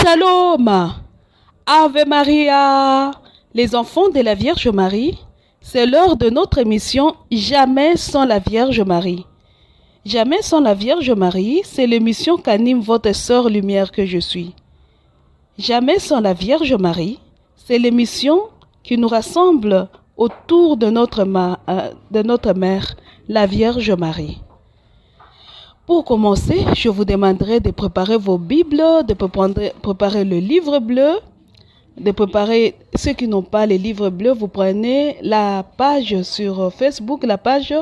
Shalom, Ave Maria, les enfants de la Vierge Marie, c'est l'heure de notre émission Jamais sans la Vierge Marie. Jamais sans la Vierge Marie, c'est l'émission qu'anime votre sœur lumière que je suis. Jamais sans la Vierge Marie, c'est l'émission qui nous rassemble autour de notre mère, la Vierge Marie. Pour commencer, je vous demanderai de préparer vos Bibles, de préparer le livre bleu, de préparer ceux qui n'ont pas les livres bleus. Vous prenez la page sur Facebook, la page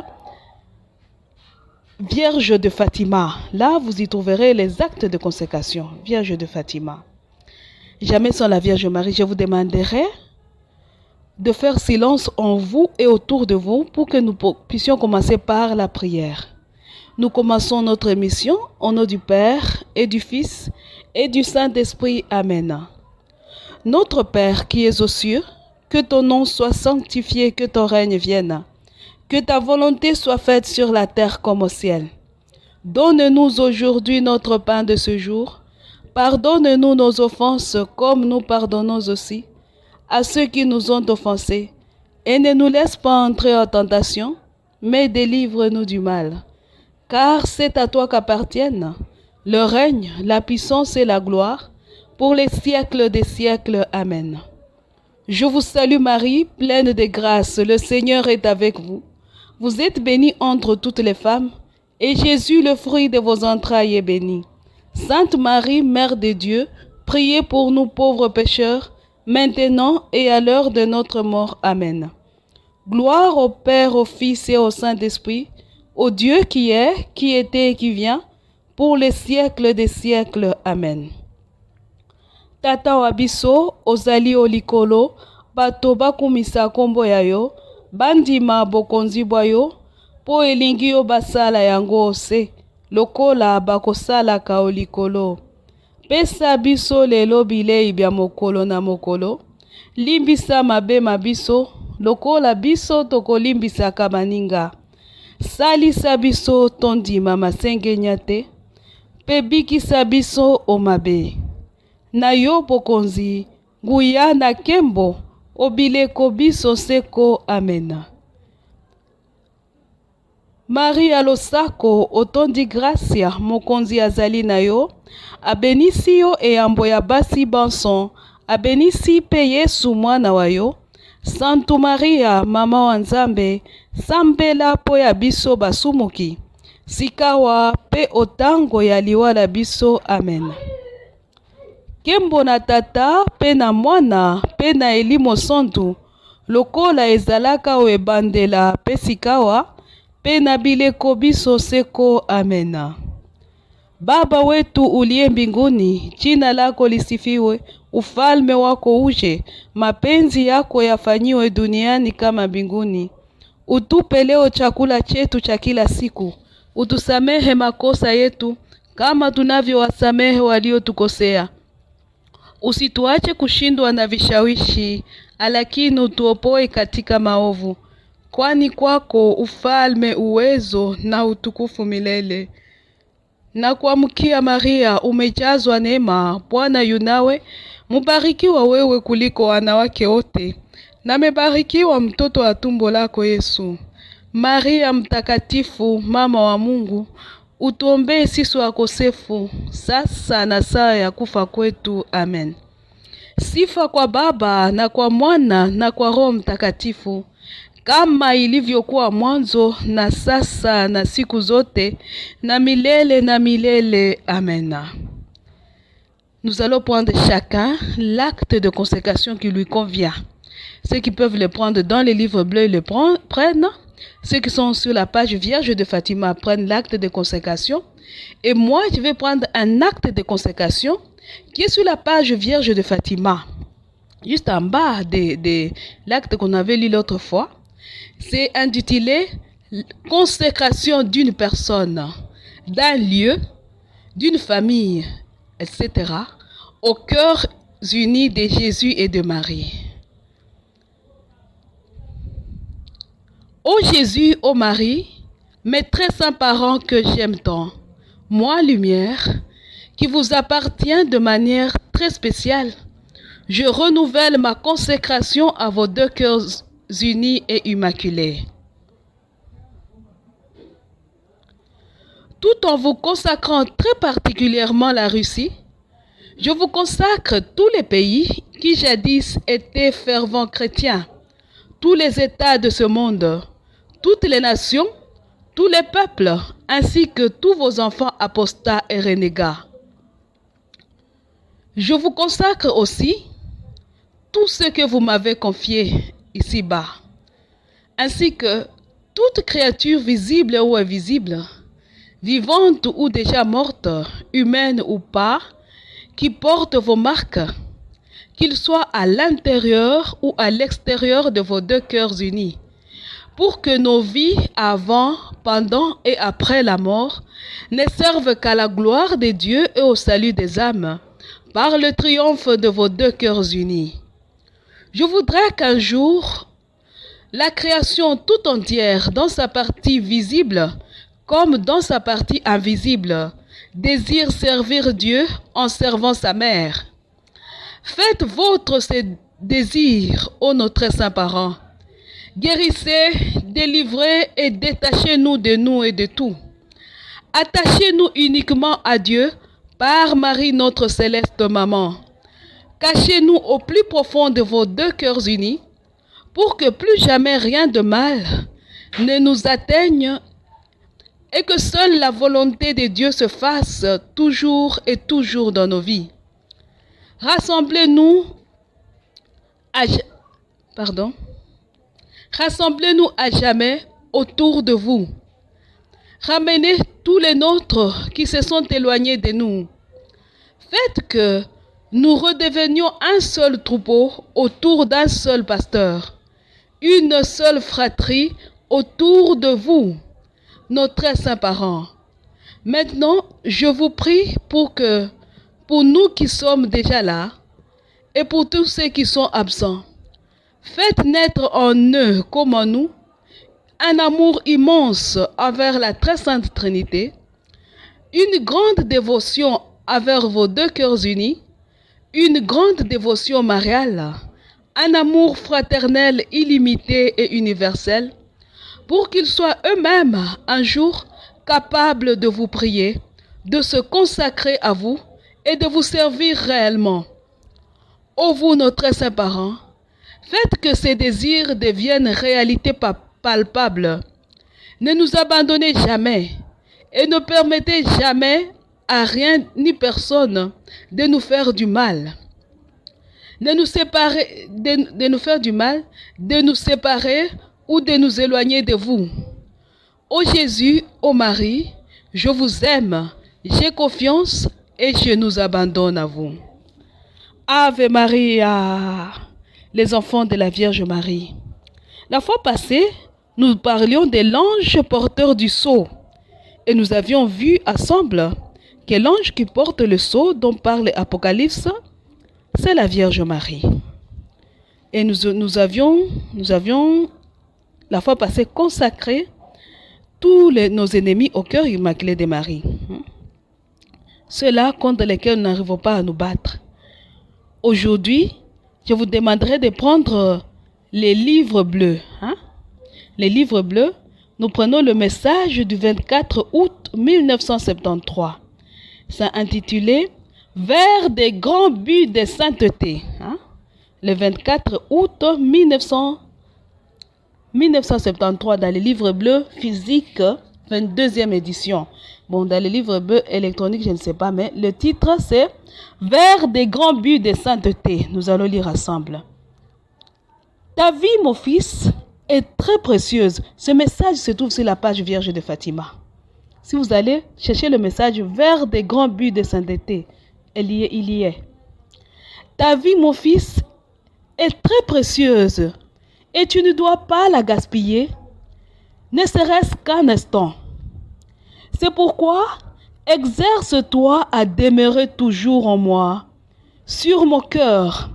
Vierge de Fatima. Là, vous y trouverez les actes de consécration. Vierge de Fatima. Jamais sans la Vierge Marie, je vous demanderai de faire silence en vous et autour de vous pour que nous puissions commencer par la prière. Nous commençons notre émission au nom du Père et du Fils et du Saint-Esprit. Amen. Notre Père qui es aux cieux, que ton nom soit sanctifié, que ton règne vienne, que ta volonté soit faite sur la terre comme au ciel. Donne-nous aujourd'hui notre pain de ce jour. Pardonne-nous nos offenses comme nous pardonnons aussi à ceux qui nous ont offensés. Et ne nous laisse pas entrer en tentation, mais délivre-nous du mal. Car c'est à toi qu'appartiennent le règne, la puissance et la gloire, pour les siècles des siècles. Amen. Je vous salue Marie, pleine de grâce, le Seigneur est avec vous. Vous êtes bénie entre toutes les femmes, et Jésus, le fruit de vos entrailles, est béni. Sainte Marie, Mère de Dieu, priez pour nous pauvres pécheurs, maintenant et à l'heure de notre mort. Amen. Gloire au Père, au Fils et au Saint-Esprit, au Dieu qui est, qui était et qui vient, pour les siècles des siècles. Amen. Tata wa biso, ozali olikolo, bato bakumisa kombo ya yo, bandima bokonzi bwa yo, po elingi yo basala yango ose, lokola bakosalaka olikolo. Pesa biso lelo bilei bya mokolo na mokolo, limbisa mabe mabiso, lokola biso tokolimbisaka baninga. Salisa biso tondima masengenya te, pe bikisa biso o mabe. Na yo bokonzi, nguya na kembo, obileko biso seko. Amen. Maria losako, otondi gracia, mokonzi azali na yo, abenisi yo eyambo ya basi banson, abenisi pe Yesu mwana wa yo. Santu Maria, mama wa Nzambe, sambela po ya biso basumuki, sikawa pe otango ya liwala biso. Amen. Kembo na tata, pe na mwana, pe na elimo santu, lokola ezalaka o ebandela, pe sikawa, pe na bileko biso seko. Amen. Baba wetu uliye mbinguni, jina lako lisifiwe, ufalme wako uje, mapenzi yako yafanyiwe duniani kama mbinguni. Utupe leo chakula chetu cha kila siku, utusamehe makosa yetu kama tunavyowasamehe waliotukosea. Usituache kushindwa na vishawishi, lakini utuopoe katika maovu. Kwani kwako ufalme, uwezo na utukufu milele. Na kuamkia Maria, umejazwa neema, Bwana yu nawe, mubarikiwa wewe kuliko wanawake wote, na mebarikiwa mtoto wa tumbo lako Yesu. Maria mtakatifu, mama wa Mungu, utuombee sisi wakosefu, sasa na saa ya kufa kwetu. Amen. Sifa kwa Baba na kwa Mwana na kwa Roho Mtakatifu, kama ilivyokuwa mwanzo na sasa na siku zote na milele. Amen. Nous allons prendre chacun l'acte de consécration qui lui convient. Ceux qui peuvent le prendre dans les livres bleus le prennent. Ceux qui sont sur la page Vierge de Fatima prennent l'acte de consécration. Et moi, je vais prendre un acte de consécration qui est sur la page Vierge de Fatima. Juste en bas de l'acte qu'on avait lu l'autre fois. C'est intitulé « Consécration d'une personne, d'un lieu, d'une famille, etc. au cœur uni de Jésus et de Marie. » Ô Jésus, ô Marie, mes très saints parents que j'aime tant, moi, lumière, qui vous appartient de manière très très spécial, je renouvelle ma consécration à vos deux cœurs unis et immaculés. Tout en vous consacrant très particulièrement la Russie, je vous consacre tous les pays qui jadis étaient fervents chrétiens, tous les États de ce monde, toutes les nations, tous les peuples, ainsi que tous vos enfants apostats et renégats. Je vous consacre aussi tout ce que vous m'avez confié ici-bas, ainsi que toute créature visible ou invisible, vivante ou déjà morte, humaine ou pas, qui porte vos marques, qu'ils soient à l'intérieur ou à l'extérieur de vos deux cœurs unis, pour que nos vies avant, pendant et après la mort ne servent qu'à la gloire de Dieu et au salut des âmes, par le triomphe de vos deux cœurs unis. Je voudrais qu'un jour, la création tout entière, dans sa partie visible comme dans sa partie invisible, désire servir Dieu en servant sa mère. Faites vôtre ces désirs, ô nos très saints parents. Guérissez, délivrez et détachez-nous de nous et de tout. Attachez-nous uniquement à Dieu par Marie notre céleste maman. Cachez-nous au plus profond de vos deux cœurs unis pour que plus jamais rien de mal ne nous atteigne et que seule la volonté de Dieu se fasse toujours et toujours dans nos vies. Rassemblez-nous à jamais autour de vous. Ramenez tous les nôtres qui se sont éloignés de nous. Faites que nous redevenions un seul troupeau autour d'un seul pasteur, une seule fratrie autour de vous, nos très saints parents. Maintenant, je vous prie pour nous qui sommes déjà là, et pour tous ceux qui sont absents, faites naître en eux comme en nous un amour immense envers la très sainte Trinité, une grande dévotion envers vos deux cœurs unis, une grande dévotion mariale, un amour fraternel illimité et universel, pour qu'ils soient eux-mêmes un jour capables de vous prier, de se consacrer à vous et de vous servir réellement. Ô vous, nos très saints parents, faites que ces désirs deviennent réalité palpable. Ne nous abandonnez jamais et ne permettez jamais à rien ni personne de nous faire du mal. De nous séparer ou de nous éloigner de vous. Ô Jésus, ô Marie, je vous aime, j'ai confiance et je nous abandonne à vous. Ave Maria, les enfants de la Vierge Marie. La fois passée, nous parlions de l'ange porteur du sceau et nous avions vu ensemble que l'ange qui porte le sceau dont parle l'Apocalypse, c'est la Vierge Marie. Et nous avions la fois passée consacré tous nos ennemis au cœur immaculé de Marie. Ceux-là contre lesquels nous n'arrivons pas à nous battre. Aujourd'hui, je vous demanderai de prendre les livres bleus. Les livres bleus, nous prenons le message du 24 août 1973. C'est intitulé « Vers des grands buts de sainteté ». Le 24 août 1973 dans les livres bleus physiques, 22e édition. Bon, dans les livres bleus électroniques, je ne sais pas, mais le titre c'est « Vers des grands buts de sainteté ». Nous allons lire ensemble. Ta vie, mon fils, est très précieuse. Ce message se trouve sur la page Vierge de Fatima. Si vous allez chercher le message « Vers des grands buts de sainteté », il y est. Ta vie, mon fils, est très précieuse et tu ne dois pas la gaspiller, ne serait-ce qu'un instant. C'est pourquoi exerce-toi à demeurer toujours en moi, sur mon cœur,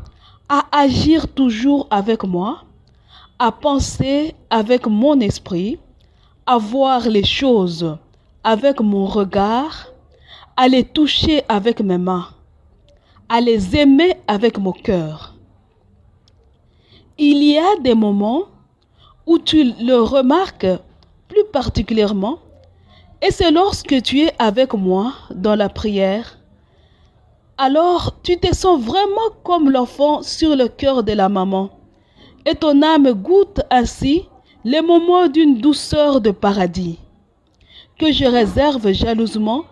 à agir toujours avec moi, à penser avec mon esprit, à voir les choses avec mon regard, à les toucher avec mes mains, à les aimer avec mon cœur. Il y a des moments où tu le remarques plus particulièrement, et c'est lorsque tu es avec moi dans la prière. Alors tu te sens vraiment comme l'enfant sur le cœur de la maman, et ton âme goûte ainsi les moments d'une douceur de paradis que je réserve jalousement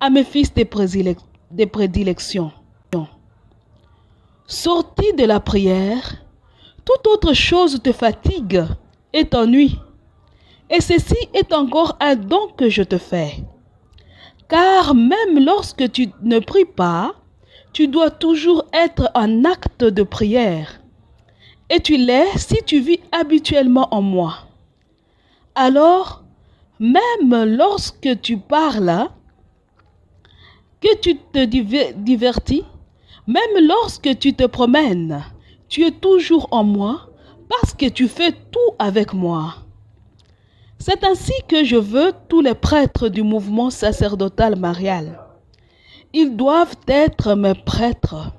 à mes fils de prédilection. Sorti de la prière, toute autre chose te fatigue et t'ennuie. Et ceci est encore un don que je te fais. Car même lorsque tu ne pries pas, tu dois toujours être en acte de prière. Et tu l'es si tu vis habituellement en moi. Alors, même lorsque tu parles, que tu te divertis, même lorsque tu te promènes, tu es toujours en moi parce que tu fais tout avec moi. C'est ainsi que je veux tous les prêtres du mouvement sacerdotal marial. Ils doivent être mes prêtres.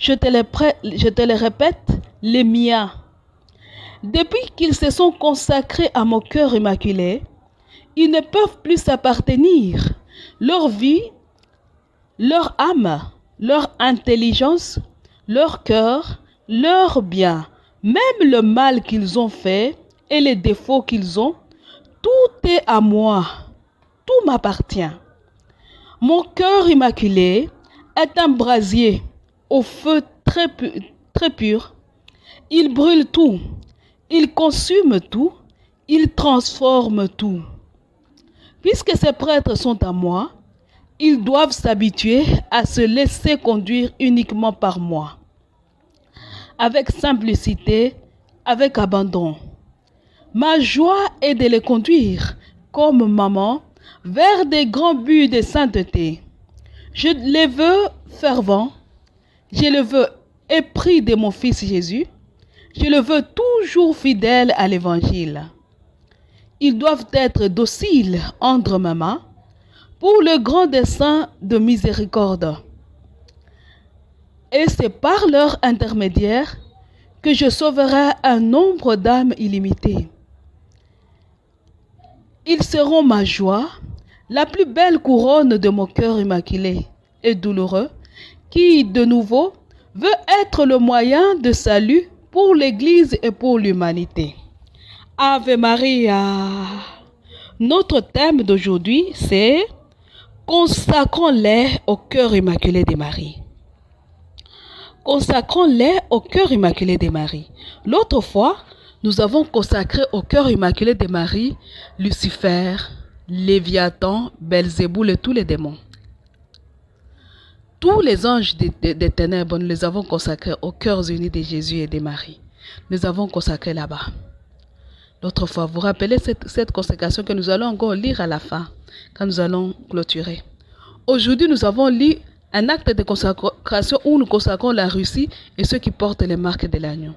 Je te les répète, les miens. Depuis qu'ils se sont consacrés à mon cœur immaculé, ils ne peuvent plus s'appartenir. Leur vie, leur âme, leur intelligence, leur cœur, leur bien, même le mal qu'ils ont fait et les défauts qu'ils ont, tout est à moi, tout m'appartient. Mon cœur immaculé est un brasier au feu très pur. Il brûle tout, il consume tout, il transforme tout. Puisque ces prêtres sont à moi, ils doivent s'habituer à se laisser conduire uniquement par moi, avec simplicité, avec abandon. Ma joie est de les conduire, comme maman, vers des grands buts de sainteté. Je les veux fervents, je les veux épris de mon Fils Jésus, je le veux toujours fidèle à l'Évangile. Ils doivent être dociles entre mes mains pour le grand dessein de miséricorde. Et c'est par leur intermédiaire que je sauverai un nombre d'âmes illimitées. Ils seront ma joie, la plus belle couronne de mon cœur immaculé et douloureux, qui, de nouveau, veut être le moyen de salut pour l'Église et pour l'humanité. Ave Maria. Notre thème d'aujourd'hui, c'est « Consacrons-les au cœur immaculé de Marie ». Consacrons-les au cœur immaculé de Marie. L'autre fois, nous avons consacré au cœur immaculé de Marie Lucifer, Léviathan, Belzéboul et tous les démons. Tous les anges des ténèbres, nous les avons consacrés aux cœurs unis de Jésus et de Marie. Nous avons consacré là-bas. L'autre fois, vous vous rappelez cette consécration que nous allons encore lire à la fin, quand nous allons clôturer. Aujourd'hui, nous avons lu un acte de consacration où nous consacrons la Russie et ceux qui portent les marques de l'agneau.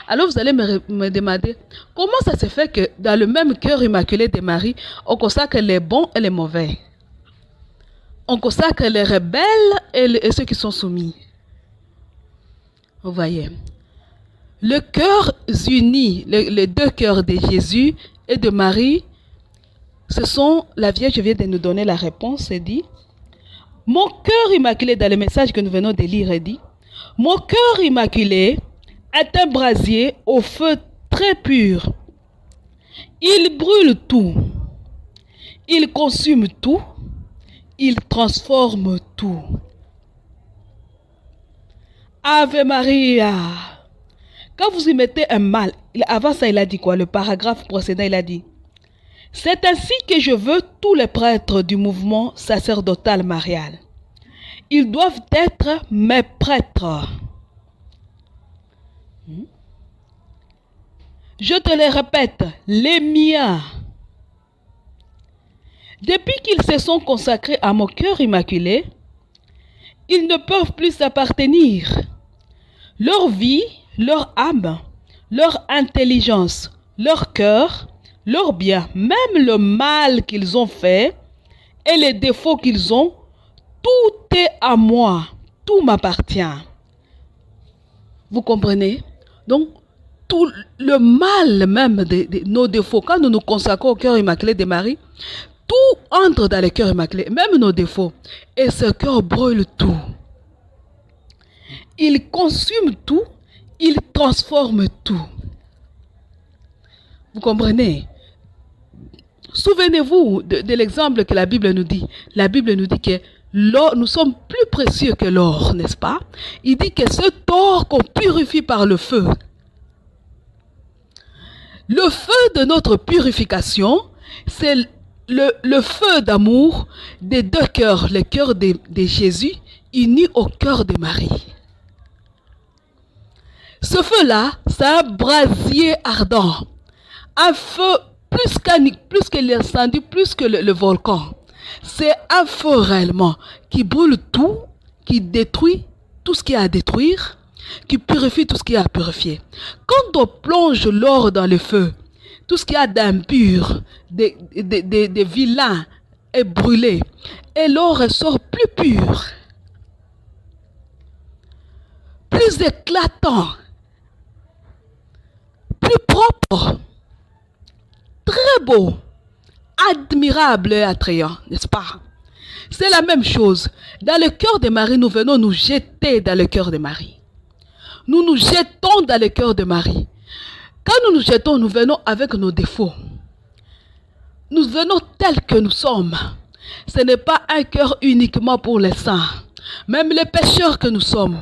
Alors vous allez me demander, comment ça se fait que dans le même cœur immaculé de Marie, on consacre les bons et les mauvais? On consacre les rebelles et ceux qui sont soumis. Vous voyez, le cœur uni, les deux cœurs de Jésus et de Marie, ce sont, la Vierge vient de nous donner la réponse et dit, mon cœur immaculé, dans le message que nous venons de lire, il dit, mon cœur immaculé est un brasier au feu très pur. Il brûle tout, il consume tout, il transforme tout. Ave Maria. Quand vous y mettez un mal, avant ça il a dit quoi? Le paragraphe précédent il a dit, c'est ainsi que je veux tous les prêtres du mouvement sacerdotal marial. Ils doivent être mes prêtres. Je te les répète, les miens. Depuis qu'ils se sont consacrés à mon cœur immaculé, ils ne peuvent plus s'appartenir. Leur vie, leur âme, leur intelligence, leur cœur, leur bien, même le mal qu'ils ont fait et les défauts qu'ils ont, tout est à moi, tout m'appartient. Vous comprenez? Donc, tout le mal même de nos défauts, quand nous nous consacrons au cœur immaculé de Marie, tout entre dans le cœur immaculé, même nos défauts. Et ce cœur brûle tout. Il consume tout, il transforme tout. Vous comprenez? Souvenez-vous de l'exemple que la Bible nous dit. La Bible nous dit que l'or, nous sommes plus précieux que l'or, n'est-ce pas? Il dit que cet or qu'on purifie par le feu de notre purification, c'est le feu d'amour des deux cœurs, le cœur de Jésus uni au cœur de Marie. Ce feu-là, c'est un brasier ardent, un feu plus que l'incendie, plus que le volcan. C'est un feu réellement qui brûle tout, qui détruit tout ce qu'il y a à détruire, qui purifie tout ce qu'il y a à purifier. Quand on plonge l'or dans le feu, tout ce qu'il y a d'impur, de vilain est brûlé, et l'or ressort plus pur, plus éclatant, plus propre, très beau, admirable et attrayant, n'est-ce pas? C'est la même chose. Dans le cœur de Marie, nous venons nous jeter dans le cœur de Marie. Nous nous jetons dans le cœur de Marie. Quand nous nous jetons, nous venons avec nos défauts. Nous venons tels que nous sommes. Ce n'est pas un cœur uniquement pour les saints, même les pécheurs que nous sommes.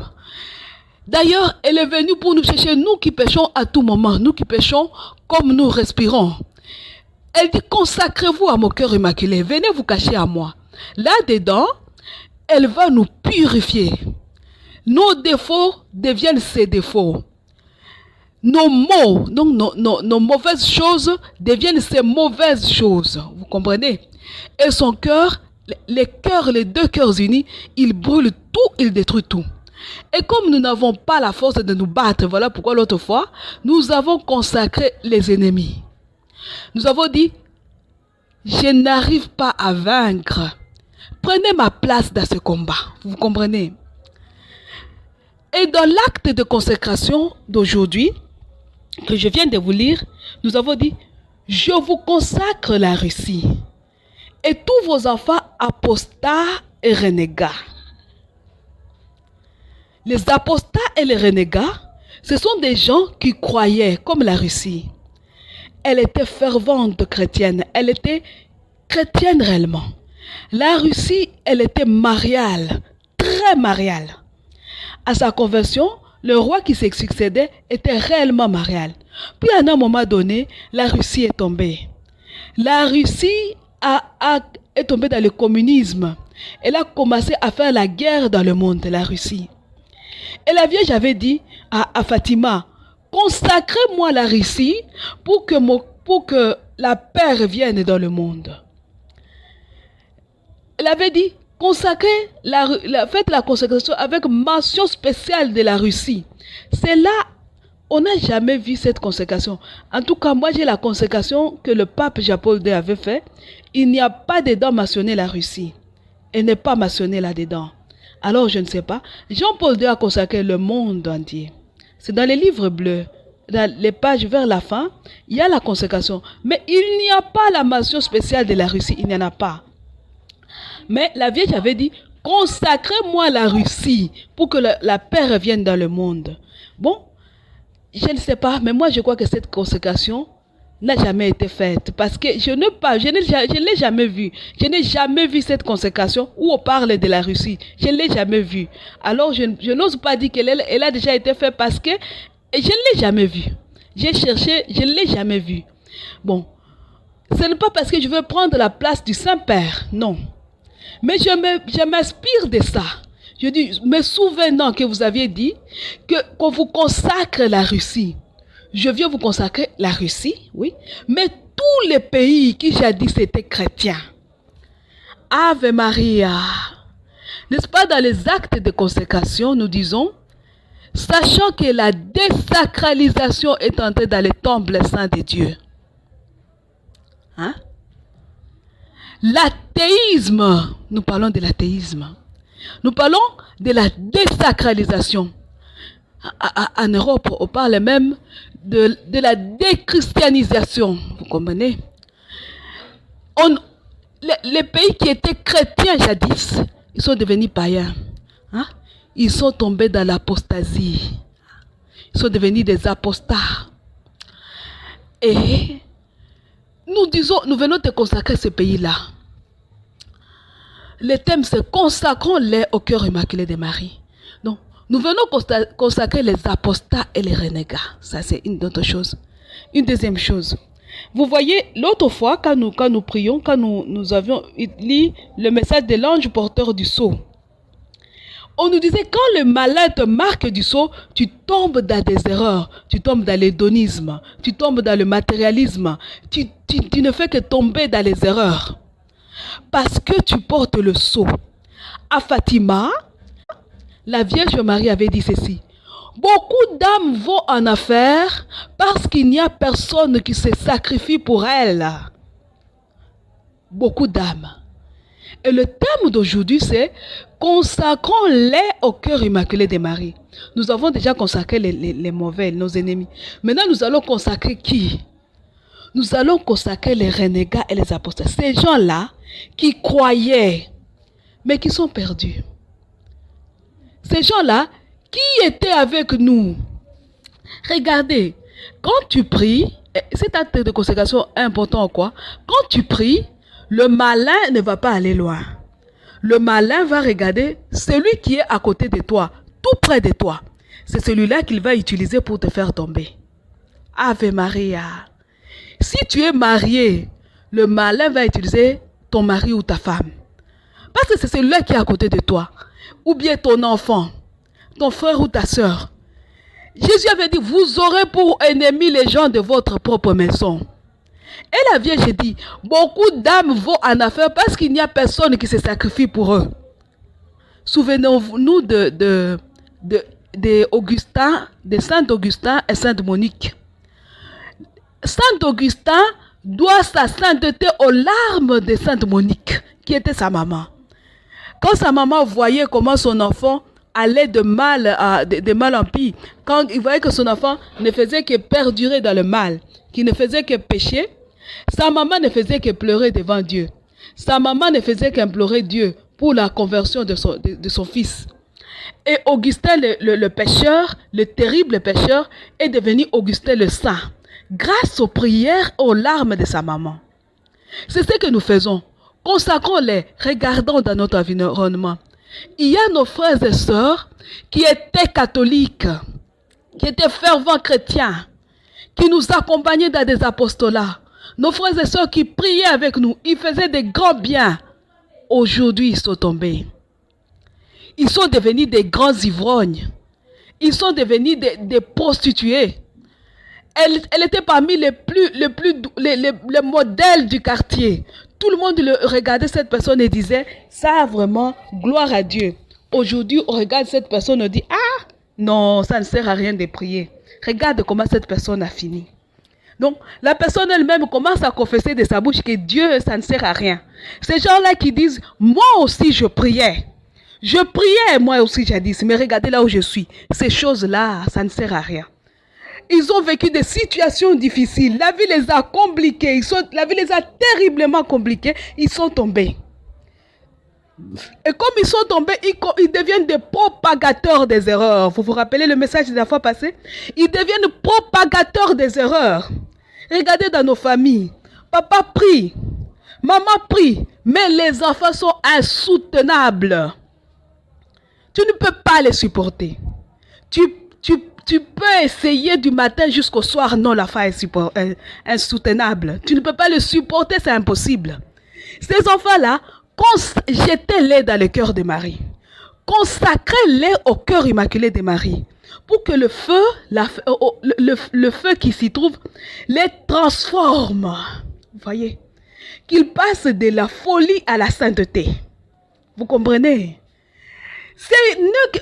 D'ailleurs, elle est venue pour nous chercher, nous qui péchons à tout moment, nous qui péchons comme nous respirons. Elle dit, consacrez-vous à mon cœur immaculé, venez vous cacher à moi. Là-dedans, elle va nous purifier. Nos défauts deviennent ses défauts. Nos maux, donc nos mauvaises choses deviennent ses mauvaises choses. Vous comprenez? Et son cœur, les deux cœurs unis, il brûle tout, il détruit tout. Et comme nous n'avons pas la force de nous battre, voilà pourquoi l'autre fois, nous avons consacré les ennemis. Nous avons dit, je n'arrive pas à vaincre. Prenez ma place dans ce combat. Vous comprenez? Et dans l'acte de consécration d'aujourd'hui, que je viens de vous lire, nous avons dit, je vous consacre la Russie et tous vos enfants apostats et renégats. Les apostats et les renégats, ce sont des gens qui croyaient, comme la Russie. Elle était fervente chrétienne, elle était chrétienne réellement. La Russie, elle était mariale, très mariale. À sa conversion, le roi qui se succédait était réellement marial. Puis à un moment donné, la Russie est tombée. La Russie est tombée dans le communisme. Elle a commencé à faire la guerre dans le monde, la Russie. Et la Vierge avait dit à Fatima, consacrez-moi la Russie pour que la paix revienne dans le monde. Elle avait dit, faites la consécration avec mention spéciale de la Russie. C'est là, on n'a jamais vu cette consécration. En tout cas, moi j'ai la consécration que le pape Jean-Paul II avait fait. Il n'y a pas dedans mentionné la Russie. Elle n'est pas mentionnée là-dedans. Alors je ne sais pas. Jean-Paul II a consacré le monde entier. C'est dans les livres bleus. Dans les pages vers la fin, il y a la consécration. Mais il n'y a pas la mention spéciale de la Russie. Il n'y en a pas. Mais la Vierge avait dit, consacrez-moi la Russie pour que la paix revienne dans le monde. Bon, je ne sais pas, mais moi je crois que cette consécration n'a jamais été faite. Parce que je ne l'ai jamais vue. Je n'ai jamais vu cette consécration où on parle de la Russie. Je ne l'ai jamais vue. Alors je n'ose pas dire qu'elle a déjà été faite parce que je ne l'ai jamais vue. J'ai cherché, je ne l'ai jamais vue. Bon, ce n'est pas parce que je veux prendre la place du Saint-Père, non. Mais je m'inspire de ça. Je dis, me souvenant que vous aviez dit qu'on vous consacre la Russie. Je viens vous consacrer la Russie, oui. Mais tous les pays qui jadis étaient chrétiens. Ave Maria. N'est-ce pas dans les actes de consécration, nous disons, sachant que la désacralisation est entrée dans les temples saints de Dieu. Hein? L'athéisme, nous parlons de l'athéisme. Nous parlons de la désacralisation. En Europe, on parle même de la déchristianisation. Vous comprenez? Les pays qui étaient chrétiens jadis, ils sont devenus païens. Hein? Ils sont tombés dans l'apostasie. Ils sont devenus des apostats. Et nous venons de consacrer ce pays-là. Le thème, c'est consacrons-les au cœur immaculé de Marie. Donc, nous venons consacrer les apostats et les renégats. Ça, c'est une autre chose. Une deuxième chose. Vous voyez, l'autre fois, quand nous prions, quand nous avions lu le message de l'ange porteur du sceau, on nous disait, quand le malin te marque du sceau, tu tombes dans des erreurs, tu tombes dans l'hédonisme, tu tombes dans le matérialisme, tu ne fais que tomber dans les erreurs. Parce que tu portes le sceau. À Fatima, la Vierge Marie avait dit ceci. Beaucoup d'âmes vont en affaire parce qu'il n'y a personne qui se sacrifie pour elles. Beaucoup d'âmes. Et le thème d'aujourd'hui, c'est consacrons-les au cœur immaculé de Marie. Nous avons déjà consacré les mauvais, nos ennemis. Maintenant, nous allons consacrer qui? Nous allons consacrer les renégats et les apostats. Ces gens-là qui croyaient, mais qui sont perdus. Ces gens-là qui étaient avec nous. Regardez, quand tu pries, cet acte de consécration est important quoi? Quand tu pries, le malin ne va pas aller loin. Le malin va regarder celui qui est à côté de toi, tout près de toi. C'est celui-là qu'il va utiliser pour te faire tomber. Ave Maria. Si tu es marié, le malin va utiliser ton mari ou ta femme. Parce que c'est celui-là qui est à côté de toi. Ou bien ton enfant, ton frère ou ta soeur. Jésus avait dit, vous aurez pour ennemis les gens de votre propre maison. Et la Vierge dit, beaucoup d'âmes vont en affaire parce qu'il n'y a personne qui se sacrifie pour eux. Souvenons-nous de Augustin, de Saint Augustin et Sainte Monique. Saint Augustin doit sa sainteté aux larmes de Sainte Monique, qui était sa maman. Quand sa maman voyait comment son enfant allait de mal en pis, quand il voyait que son enfant ne faisait que perdurer dans le mal, qu'il ne faisait que pécher, sa maman ne faisait que pleurer devant Dieu. Sa maman ne faisait qu'implorer Dieu pour la conversion de son fils. Et Augustin le pécheur, le terrible pécheur, est devenu Augustin le saint, grâce aux prières et aux larmes de sa maman. C'est ce que nous faisons. Consacrons-les, regardons dans notre environnement. Il y a nos frères et sœurs qui étaient catholiques, qui étaient fervents chrétiens, qui nous accompagnaient dans des apostolats. Nos frères et sœurs qui priaient avec nous, ils faisaient des grands biens. Aujourd'hui, ils sont tombés. Ils sont devenus des grands ivrognes. Ils sont devenus des prostituées. Elle était parmi les modèles du quartier. Tout le monde regardait cette personne et disait, ça vraiment, gloire à Dieu. Aujourd'hui, on regarde cette personne et on dit, ah, non, ça ne sert à rien de prier. Regarde comment cette personne a fini. Donc, la personne elle-même commence à confesser de sa bouche que Dieu, ça ne sert à rien. Ces gens-là qui disent, moi aussi je priais. Je priais moi aussi jadis, mais regardez là où je suis. Ces choses-là, ça ne sert à rien. Ils ont vécu des situations difficiles. La vie les a compliquées. La vie les a terriblement compliquées. Ils sont tombés. Et comme ils sont tombés, ils deviennent des propagateurs des erreurs. Vous vous rappelez le message de la fois passée? Ils deviennent propagateurs des erreurs. Regardez dans nos familles. Papa prie. Maman prie. Mais les enfants sont insoutenables. Tu ne peux pas les supporter. Tu peux essayer du matin jusqu'au soir. Non, la femme est insoutenable. Tu ne peux pas le supporter, c'est impossible. Ces enfants-là, jetez-les dans le cœur de Marie. Consacrez-les au cœur immaculé de Marie. Pour que le feu, le feu qui s'y trouve, les transforme. Vous voyez? Qu'ils passent de la folie à la sainteté. Vous comprenez?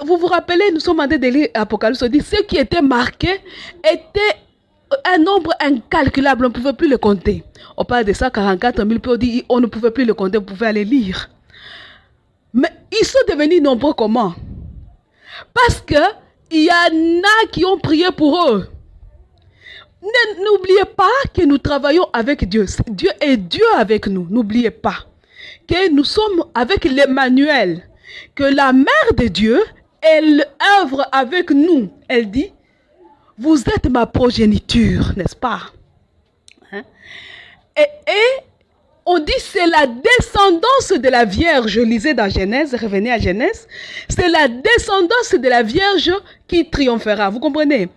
Vous vous rappelez, nous sommes en train de lire Apocalypse, on dit, ceux qui étaient marqués étaient un nombre incalculable, on ne pouvait plus le compter. On parle de 144 000, puis on dit, on ne pouvait plus le compter, on pouvait aller lire. Mais ils sont devenus nombreux comment? Parce qu'il y en a qui ont prié pour eux. N'oubliez pas que nous travaillons avec Dieu. Dieu est Dieu avec nous. N'oubliez pas que nous sommes avec l'Emmanuel. Que la mère de Dieu, elle œuvre avec nous. Elle dit, vous êtes ma progéniture, n'est-ce pas? Hein? Et on dit c'est la descendance de la Vierge. Je lisais dans Genèse, revenez à Genèse. C'est la descendance de la Vierge qui triomphera. Vous comprenez?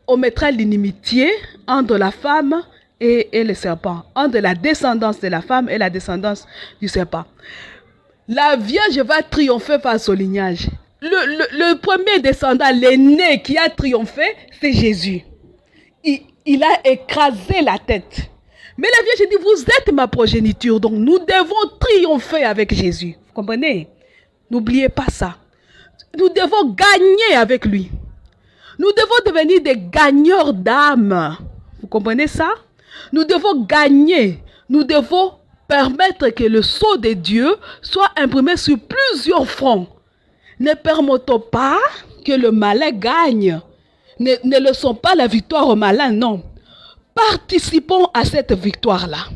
On mettra l'inimitié entre la femme et le serpent. Entre la descendance de la femme et la descendance du serpent. La Vierge va triompher face au lignage. Le premier descendant, l'aîné qui a triomphé, c'est Jésus. Il a écrasé la tête. Mais la Vierge dit, vous êtes ma progéniture, donc nous devons triompher avec Jésus. Vous comprenez? N'oubliez pas ça. Nous devons gagner avec lui. Nous devons devenir des gagneurs d'âme. Vous comprenez ça? Nous devons gagner. Nous devons permettre que le sceau de Dieu soit imprimé sur plusieurs fronts. Ne permettons pas que le malin gagne. Ne laissons pas la victoire au malin, non. Participons à cette victoire-là.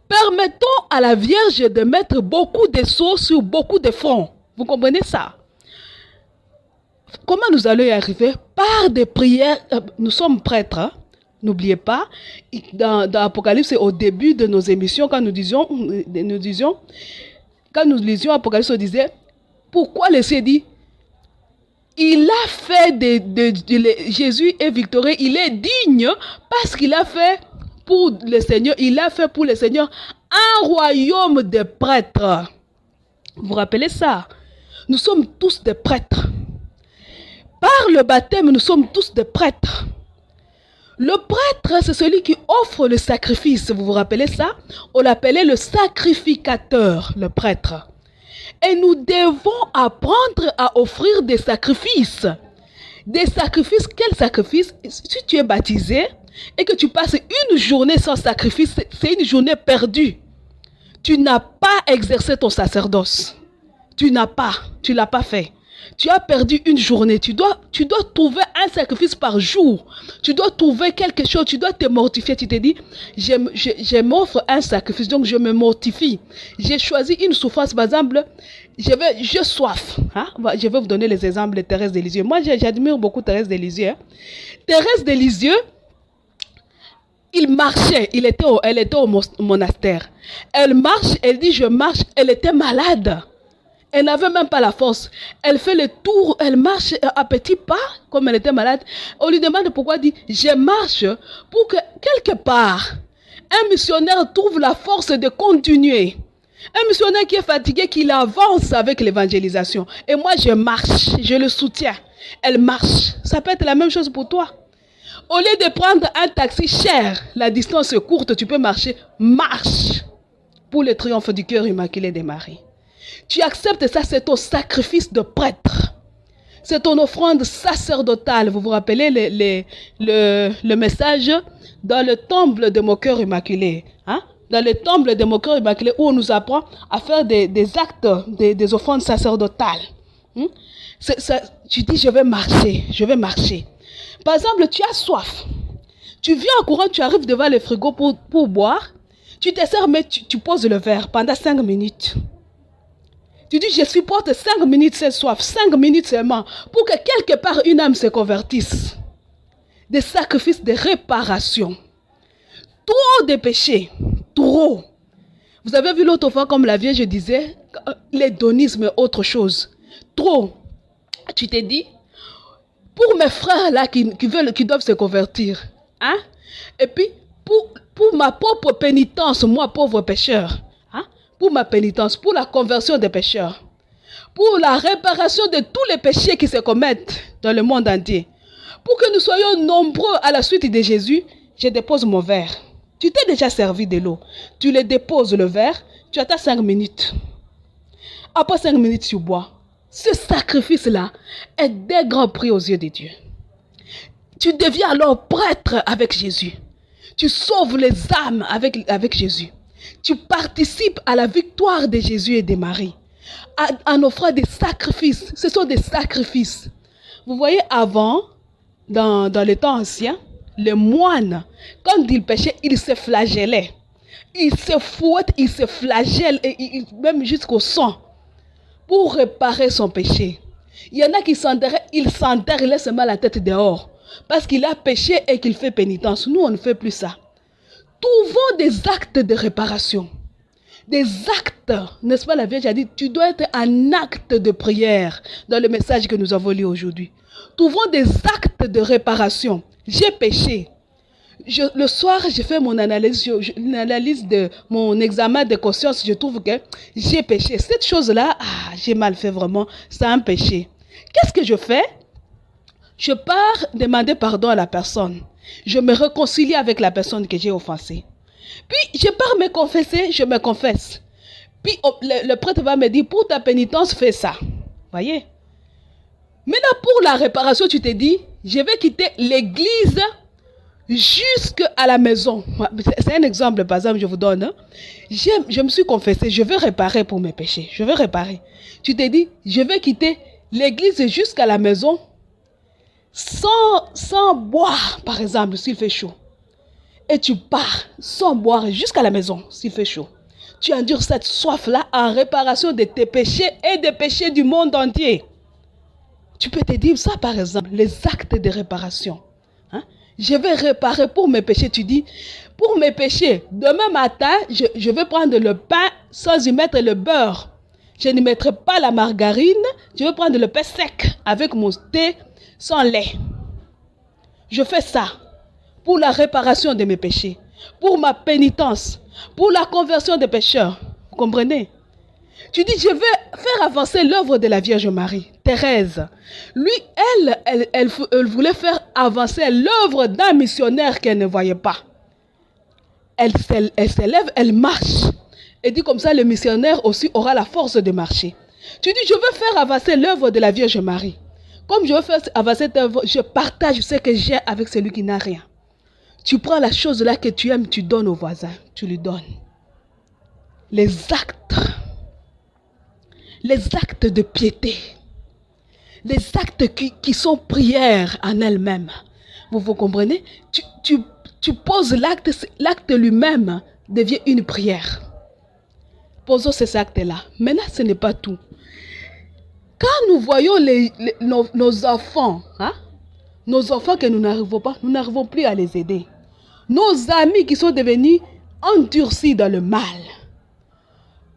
Permettons à la Vierge de mettre beaucoup de sceaux sur beaucoup de fronts. Vous comprenez ça? Comment nous allons y arriver? Par des prières. Nous sommes prêtres. Hein? N'oubliez pas, dans Apocalypse, c'est au début de nos émissions, quand nous lisions Apocalypse, on disait, pourquoi le Seigneur dit, il a fait Jésus est victorieux, il est digne, parce qu'il a fait pour le Seigneur, un royaume de prêtres. Vous vous rappelez ça? Nous sommes tous des prêtres. Par le baptême, nous sommes tous des prêtres. Le prêtre, c'est celui qui offre le sacrifice. Vous vous rappelez ça? On l'appelait le sacrificateur, le prêtre. Et nous devons apprendre à offrir des sacrifices. Des sacrifices, quel sacrifice? Si tu es baptisé et que tu passes une journée sans sacrifice, c'est une journée perdue. Tu n'as pas exercé ton sacerdoce. Tu l'as pas fait. Tu as perdu une journée. Tu dois trouver un sacrifice par jour. Tu dois trouver quelque chose. Tu dois te mortifier. Tu te dis, je m'offre un sacrifice, donc je me mortifie. J'ai choisi une souffrance. Par exemple, j'ai soif. Hein? Je vais vous donner les exemples de Thérèse de Lisieux. Moi, j'admire beaucoup Thérèse de Lisieux. Hein? Thérèse de Lisieux, il marchait. Elle était au monastère. Elle marche. Elle dit, je marche. Elle était malade. Elle n'avait même pas la force. Elle fait le tour, elle marche à petits pas, comme elle était malade. On lui demande pourquoi, elle dit, je marche pour que quelque part, un missionnaire trouve la force de continuer. Un missionnaire qui est fatigué, qu'il avance avec l'évangélisation. Et moi, je marche, je le soutiens. Elle marche. Ça peut être la même chose pour toi. Au lieu de prendre un taxi cher, la distance est courte, tu peux marcher. Marche pour le triomphe du cœur immaculé de Marie. Tu acceptes ça, c'est ton sacrifice de prêtre. C'est ton offrande sacerdotale. Vous vous rappelez le message dans le temple de mon cœur immaculé. Hein? Dans le temple de mon cœur immaculé où on nous apprend à faire des actes, des offrandes sacerdotales. Tu dis, je vais marcher. Par exemple, tu as soif. Tu viens en courant, tu arrives devant le frigo pour boire. Tu te sers, mais tu poses le verre pendant 5 minutes. Tu dis, je supporte 5 minutes cette soif, 5 minutes seulement, pour que quelque part une âme se convertisse. Des sacrifices de réparation. Trop de péchés, trop. Vous avez vu l'autre fois, comme la Vierge disait, l'hédonisme est autre chose. Trop. Tu t'es dit, pour mes frères là qui doivent se convertir, hein? Et puis, pour ma propre pénitence, moi, pauvre pécheur, pour ma pénitence, pour la conversion des pécheurs, pour la réparation de tous les péchés qui se commettent dans le monde entier, pour que nous soyons nombreux à la suite de Jésus, je dépose mon verre. Tu t'es déjà servi de l'eau. Tu le déposes le verre, tu attends 5 minutes. Après 5 minutes, tu bois. Ce sacrifice-là est d'un grand prix aux yeux de Dieu. Tu deviens alors prêtre avec Jésus. Tu sauves les âmes avec Jésus. Tu participes à la victoire de Jésus et de Marie. en offrant des sacrifices. Ce sont des sacrifices. Vous voyez, avant, dans les temps anciens, les moines, quand ils péchaient, ils se flagellaient. Ils se fouettent, ils se flagellent, même jusqu'au sang, pour réparer son péché. Il y en a qui s'enterrent, ils laissent seulement la tête dehors, parce qu'il a péché et qu'il fait pénitence. Nous, on ne fait plus ça. Trouvons des actes de réparation. Des actes, n'est-ce pas, la Vierge a dit, tu dois être un acte de prière dans le message que nous avons lu aujourd'hui. Trouvons des actes de réparation. J'ai péché. Le soir, j'ai fait mon analyse, une analyse de mon examen de conscience. Je trouve que j'ai péché. Cette chose-là, j'ai mal fait vraiment. C'est un péché. Qu'est-ce que je fais? Je pars demander pardon à la personne. Je me réconcilie avec la personne que j'ai offensée. Puis, je pars me confesser, je me confesse. Puis, le prêtre va me dire, pour ta pénitence, fais ça. Voyez? Maintenant, pour la réparation, tu te dis, je vais quitter l'église jusqu'à la maison. C'est un exemple, par exemple, je vous donne. Hein? Je me suis confessé, je veux réparer pour mes péchés. Je veux réparer. Tu te dis, je vais quitter l'église jusqu'à la maison sans boire, par exemple, s'il fait chaud. Et tu pars sans boire jusqu'à la maison s'il fait chaud. Tu endures cette soif-là en réparation de tes péchés et des péchés du monde entier. Tu peux te dire ça, par exemple, les actes de réparation. Hein? Je vais réparer pour mes péchés. Tu dis, pour mes péchés, demain matin, je vais prendre le pain sans y mettre le beurre. Je ne mettrai pas la margarine. Je vais prendre le pain sec avec mon thé sans lait. Je fais ça pour la réparation de mes péchés, pour ma pénitence, pour la conversion des pécheurs. Vous comprenez? Tu dis, je vais faire avancer l'œuvre de la Vierge Marie. Thérèse, lui, elle voulait faire avancer l'œuvre d'un missionnaire qu'elle ne voyait pas. Elle s'élève, elle marche. Et dit comme ça, le missionnaire aussi aura la force de marcher. Tu dis, je veux faire avancer l'œuvre de la Vierge Marie. Comme je veux faire avancer cette œuvre, je partage ce que j'ai avec celui qui n'a rien. Tu prends la chose là que tu aimes, tu donnes au voisin, tu lui donnes. Les actes de piété, les actes qui sont prières en elles-mêmes. Vous comprenez? Tu poses l'acte lui-même devient une prière. Posons ces actes-là. Maintenant, ce n'est pas tout. Quand nous voyons nos enfants, hein, nos enfants que nous n'arrivons plus à les aider. Nos amis qui sont devenus endurcis dans le mal.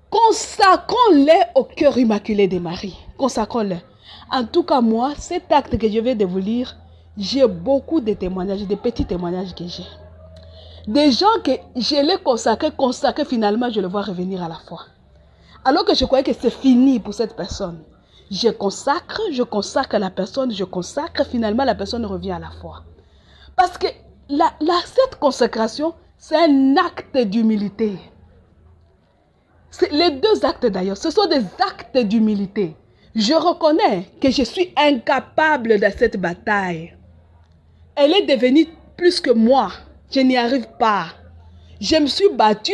Consacrons-les au cœur immaculé de Marie. Consacrons-les. En tout cas, moi, cet acte que je viens de vous lire, j'ai beaucoup de témoignages, de petits témoignages que j'ai. Des gens que je les consacrés, finalement, je les vois revenir à la foi. Alors que je croyais que c'est fini pour cette personne. Je consacre la personne, finalement la personne revient à la foi. Parce que cette consécration, c'est un acte d'humilité. Les deux actes d'ailleurs, ce sont des actes d'humilité. Je reconnais que je suis incapable de cette bataille. Elle est devenue plus que moi. Je n'y arrive pas. Je me suis battue,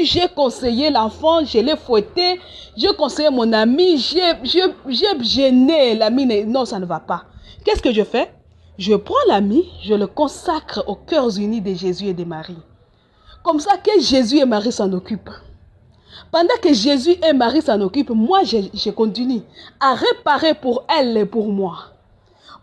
j'ai conseillé l'enfant, je l'ai fouetté, j'ai conseillé mon ami, j'ai gêné l'ami. Non, ça ne va pas. Qu'est-ce que je fais? Je prends l'ami, je le consacre aux cœurs unis de Jésus et de Marie. Comme ça que Jésus et Marie s'en occupent. Pendant que Jésus et Marie s'en occupent, moi je continue à réparer pour elle et pour moi.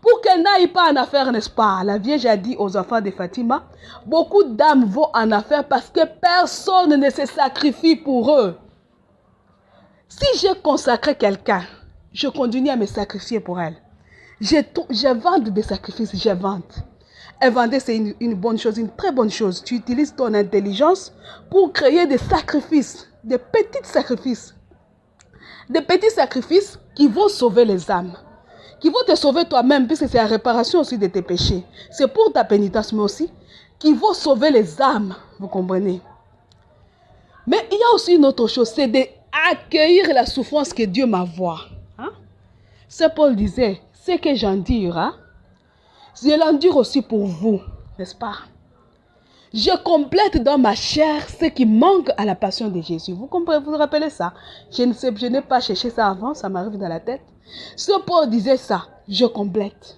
Pour qu'elle n'aille pas en affaire, n'est-ce pas? La Vierge a dit aux enfants de Fatima, beaucoup d'âmes vont en affaire parce que personne ne se sacrifie pour eux. Si j'ai consacré quelqu'un, je continue à me sacrifier pour elle. Je vends des sacrifices, je vends. Et vendre, c'est une bonne chose, une très bonne chose. Tu utilises ton intelligence pour créer des sacrifices, des petits sacrifices. Des petits sacrifices qui vont sauver les âmes. Qui vont te sauver toi-même, puisque c'est la réparation aussi de tes péchés. C'est pour ta pénitence, mais aussi qui vont sauver les âmes. Vous comprenez? Mais il y a aussi une autre chose, c'est d'accueillir la souffrance que Dieu m'envoie. Hein? Saint Paul disait, ce que j'endure, hein? Je l'endure aussi pour vous, n'est-ce pas? Je complète dans ma chair ce qui manque à la passion de Jésus. Vous comprenez, vous vous rappelez ça? Je n'ai pas cherché ça avant, ça m'arrive dans la tête. Ce Paul disait ça, je complète.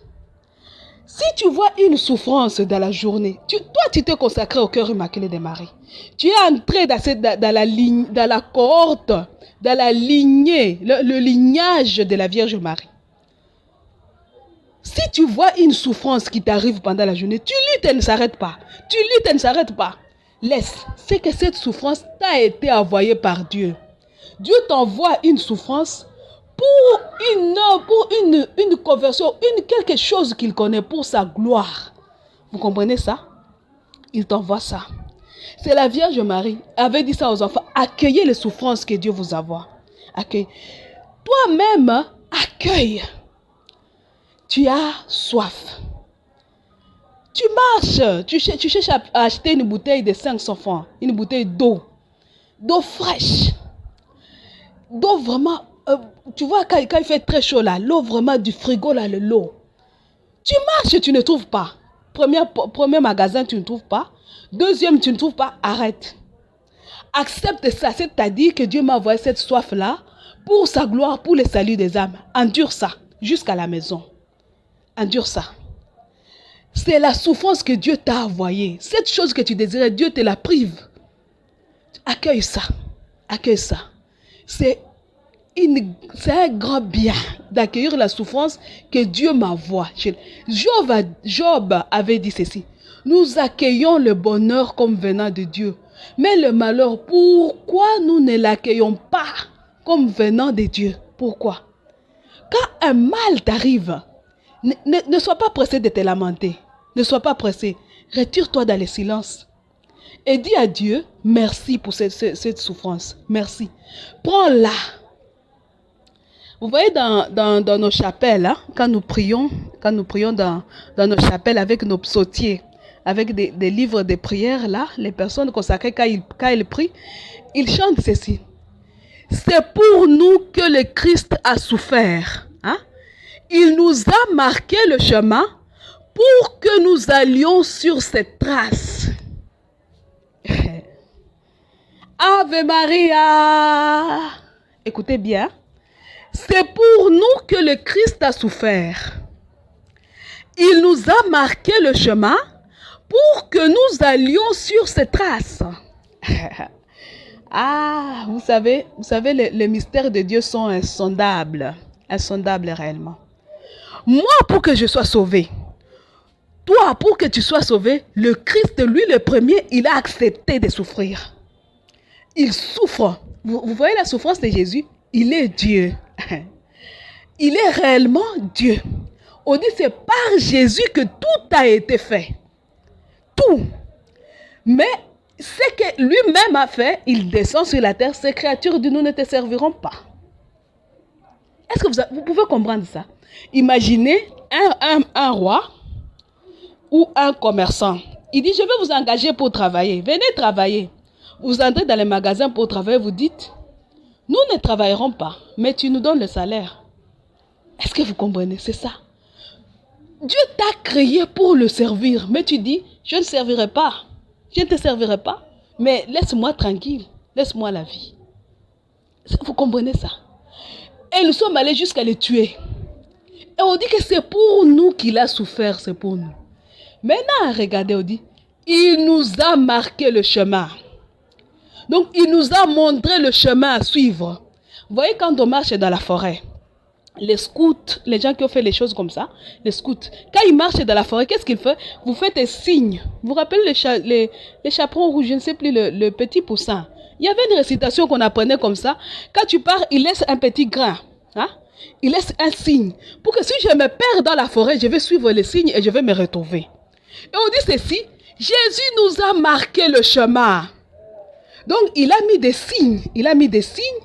Si tu vois une souffrance dans la journée, toi tu t'es consacré au cœur immaculé de Marie. Tu es entré dans la cohorte, dans la lignée, le lignage de la Vierge Marie. Si tu vois une souffrance qui t'arrive pendant la journée, tu luttes, elle ne s'arrête pas. Tu luttes, elle ne s'arrête pas. Laisse. C'est que cette souffrance t'a été envoyée par Dieu. Dieu t'envoie une souffrance pour une conversion, quelque chose qu'il connaît pour sa gloire. Vous comprenez ça? Il t'envoie ça. C'est la Vierge Marie avait dit ça aux enfants. Accueillez les souffrances que Dieu vous envoie. Accueille. Toi-même, accueille. Tu as soif. Tu marches, tu cherches à acheter une bouteille de 500 francs, une bouteille d'eau fraîche, d'eau vraiment, tu vois quand il fait très chaud là, l'eau vraiment du frigo là, l'eau. Tu marches, tu ne trouves pas. Premier magasin, tu ne trouves pas. Deuxième, tu ne trouves pas, arrête. Accepte ça, c'est-à-dire que Dieu m'a envoyé cette soif là pour sa gloire, pour le salut des âmes. Endure ça jusqu'à la maison. Endure ça. C'est la souffrance que Dieu t'a envoyée. Cette chose que tu désirais, Dieu te la prive. Accueille ça. Accueille ça. C'est un grand bien d'accueillir la souffrance que Dieu m'envoie. Job avait dit ceci. Nous accueillons le bonheur comme venant de Dieu. Mais le malheur, pourquoi nous ne l'accueillons pas comme venant de Dieu? Pourquoi? Quand un mal t'arrive, ne sois pas pressé de te lamenter. Ne sois pas pressé. Retire-toi dans le silence. Et dis à Dieu, merci pour cette souffrance. Merci. Prends-la. Vous voyez dans nos chapelles, hein, quand nous prions dans nos chapelles avec nos psautiers, avec des livres de prière, là, les personnes consacrées, quand ils prient, ils chantent ceci. C'est pour nous que le Christ a souffert. Hein? Il nous a marqué le chemin pour que nous allions sur cette trace. Ave Maria. Écoutez bien. C'est pour nous que le Christ a souffert. Il nous a marqué le chemin pour que nous allions sur cette trace. Ah, vous savez, les mystères de Dieu sont insondables. Insondables réellement. Moi, pour que je sois sauvé, toi, pour que tu sois sauvé, le Christ, lui, le premier, il a accepté de souffrir. Il souffre. Vous voyez la souffrance de Jésus? Il est Dieu. Il est réellement Dieu. On dit c'est par Jésus que tout a été fait. Tout. Mais ce que lui-même a fait, il descend sur la terre, ces créatures de nous ne te serviront pas. Est-ce que vous pouvez comprendre ça? Imaginez un roi ou un commerçant. Il dit, je vais vous engager pour travailler. Venez travailler. Vous entrez dans les magasins pour travailler, vous dites, nous ne travaillerons pas, mais tu nous donnes le salaire. Est-ce que vous comprenez? C'est ça. Dieu t'a créé pour le servir, mais tu dis, je ne servirai pas. Je ne te servirai pas, mais laisse-moi tranquille. Laisse-moi la vie. Vous comprenez ça? Et nous sommes allés jusqu'à les tuer. Et on dit que c'est pour nous qu'il a souffert, c'est pour nous. Maintenant, regardez, on dit, il nous a marqué le chemin. Donc, il nous a montré le chemin à suivre. Vous voyez, quand on marche dans la forêt, les scouts, les gens qui ont fait les choses comme ça, les scouts, quand ils marchent dans la forêt, qu'est-ce qu'ils font? Vous faites des signes. Vous vous rappelez les chaperons rouges, je ne sais plus, le petit poussin. Il y avait une récitation qu'on apprenait comme ça. Quand tu pars, il laisse un petit grain. Hein? Il laisse un signe. Pour que si je me perds dans la forêt, je vais suivre les signes et je vais me retrouver. Et on dit ceci, Jésus nous a marqué le chemin. Donc, il a mis des signes. Il a mis des signes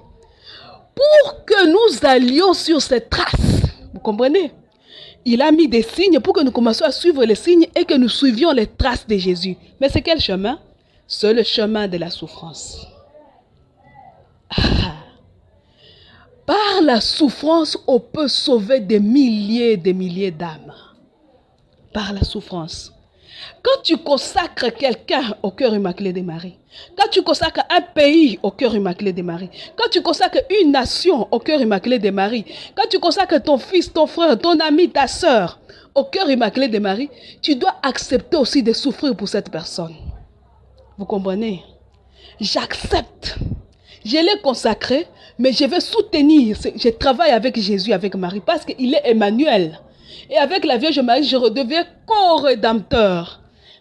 pour que nous allions sur cette trace. Vous comprenez? Il a mis des signes pour que nous commencions à suivre les signes et que nous suivions les traces de Jésus. Mais c'est quel chemin? C'est le chemin de la souffrance. Ah. Par la souffrance, on peut sauver des milliers d'âmes. Par la souffrance. Quand tu consacres quelqu'un au cœur immaculé de Marie, quand tu consacres un pays au cœur immaculé de Marie, quand tu consacres une nation au cœur immaculé de Marie, quand tu consacres ton fils, ton frère, ton ami, ta soeur au cœur immaculé de Marie, tu dois accepter aussi de souffrir pour cette personne. Vous comprenez? J'accepte. Je l'ai consacré, mais je vais soutenir. Je travaille avec Jésus, avec Marie, parce qu'il est Emmanuel. Et avec la Vierge Marie, je redeviens co-rédempteur.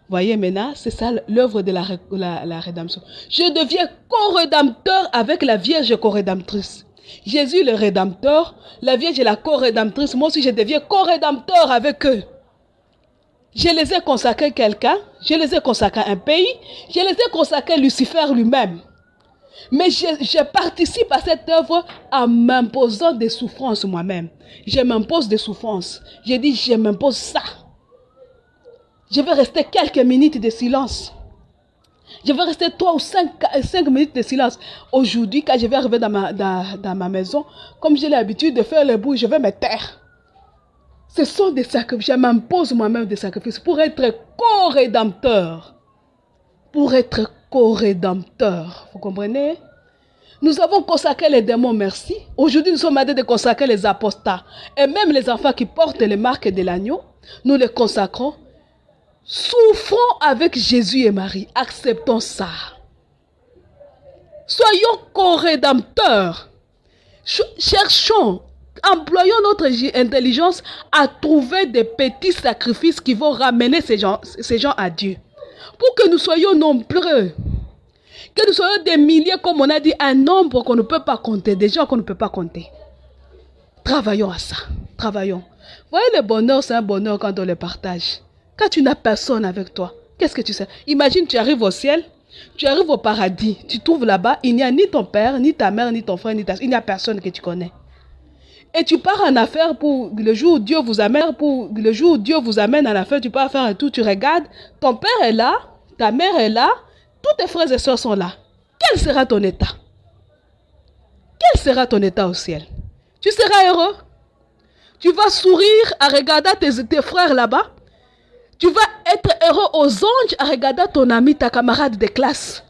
Voyez maintenant, c'est ça l'œuvre de la rédemption. Je deviens co-rédempteur avec la Vierge co-rédemptrice. Jésus le rédempteur, la Vierge est la co-rédemptrice. Moi aussi, je deviens co-rédempteur avec eux. Je les ai consacrés quelqu'un, je les ai consacrés un pays, je les ai consacrés Lucifer lui-même. Mais je participe à cette œuvre en m'imposant des souffrances moi-même. Je m'impose des souffrances. Je dis, je m'impose ça. Je vais rester quelques minutes de silence. Je vais rester 3 ou 5 minutes de silence. Aujourd'hui, quand je vais arriver dans ma maison, comme j'ai l'habitude de faire le bruit, je vais me taire. Ce sont des sacrifices. Je m'impose moi-même des sacrifices pour être co-rédempteur. Pour être co-rédempteur. Vous comprenez? Nous avons consacré les démons, merci. Aujourd'hui, nous sommes en train de consacrer les apostats. Et même les enfants qui portent les marques de l'agneau, nous les consacrons. Souffrons avec Jésus et Marie. Acceptons ça. Soyons co-rédempteurs. Cherchons, employons notre intelligence à trouver des petits sacrifices qui vont ramener ces gens à Dieu. Pour que nous soyons nombreux. Que nous soyons des milliers, comme on a dit, un nombre qu'on ne peut pas compter, des gens qu'on ne peut pas compter. Travaillons à ça. Travaillons. Voyez, le bonheur, c'est un bonheur quand on le partage. Quand tu n'as personne avec toi, qu'est-ce que tu sais? Imagine, tu arrives au ciel, tu arrives au paradis, tu trouves là-bas, il n'y a ni ton père, ni ta mère, ni ton frère, il n'y a personne que tu connais. Et tu pars en affaires pour le jour où Dieu vous amène, en affaires, tu pars faire un tour, tu regardes, ton père est là, ta mère est là, tous tes frères et sœurs sont là. Quel sera ton état? Quel sera ton état au ciel? Tu seras heureux? Tu vas sourire à regarder tes frères là-bas? Tu vas être heureux aux anges à regarder ton ami, ta camarade de classe,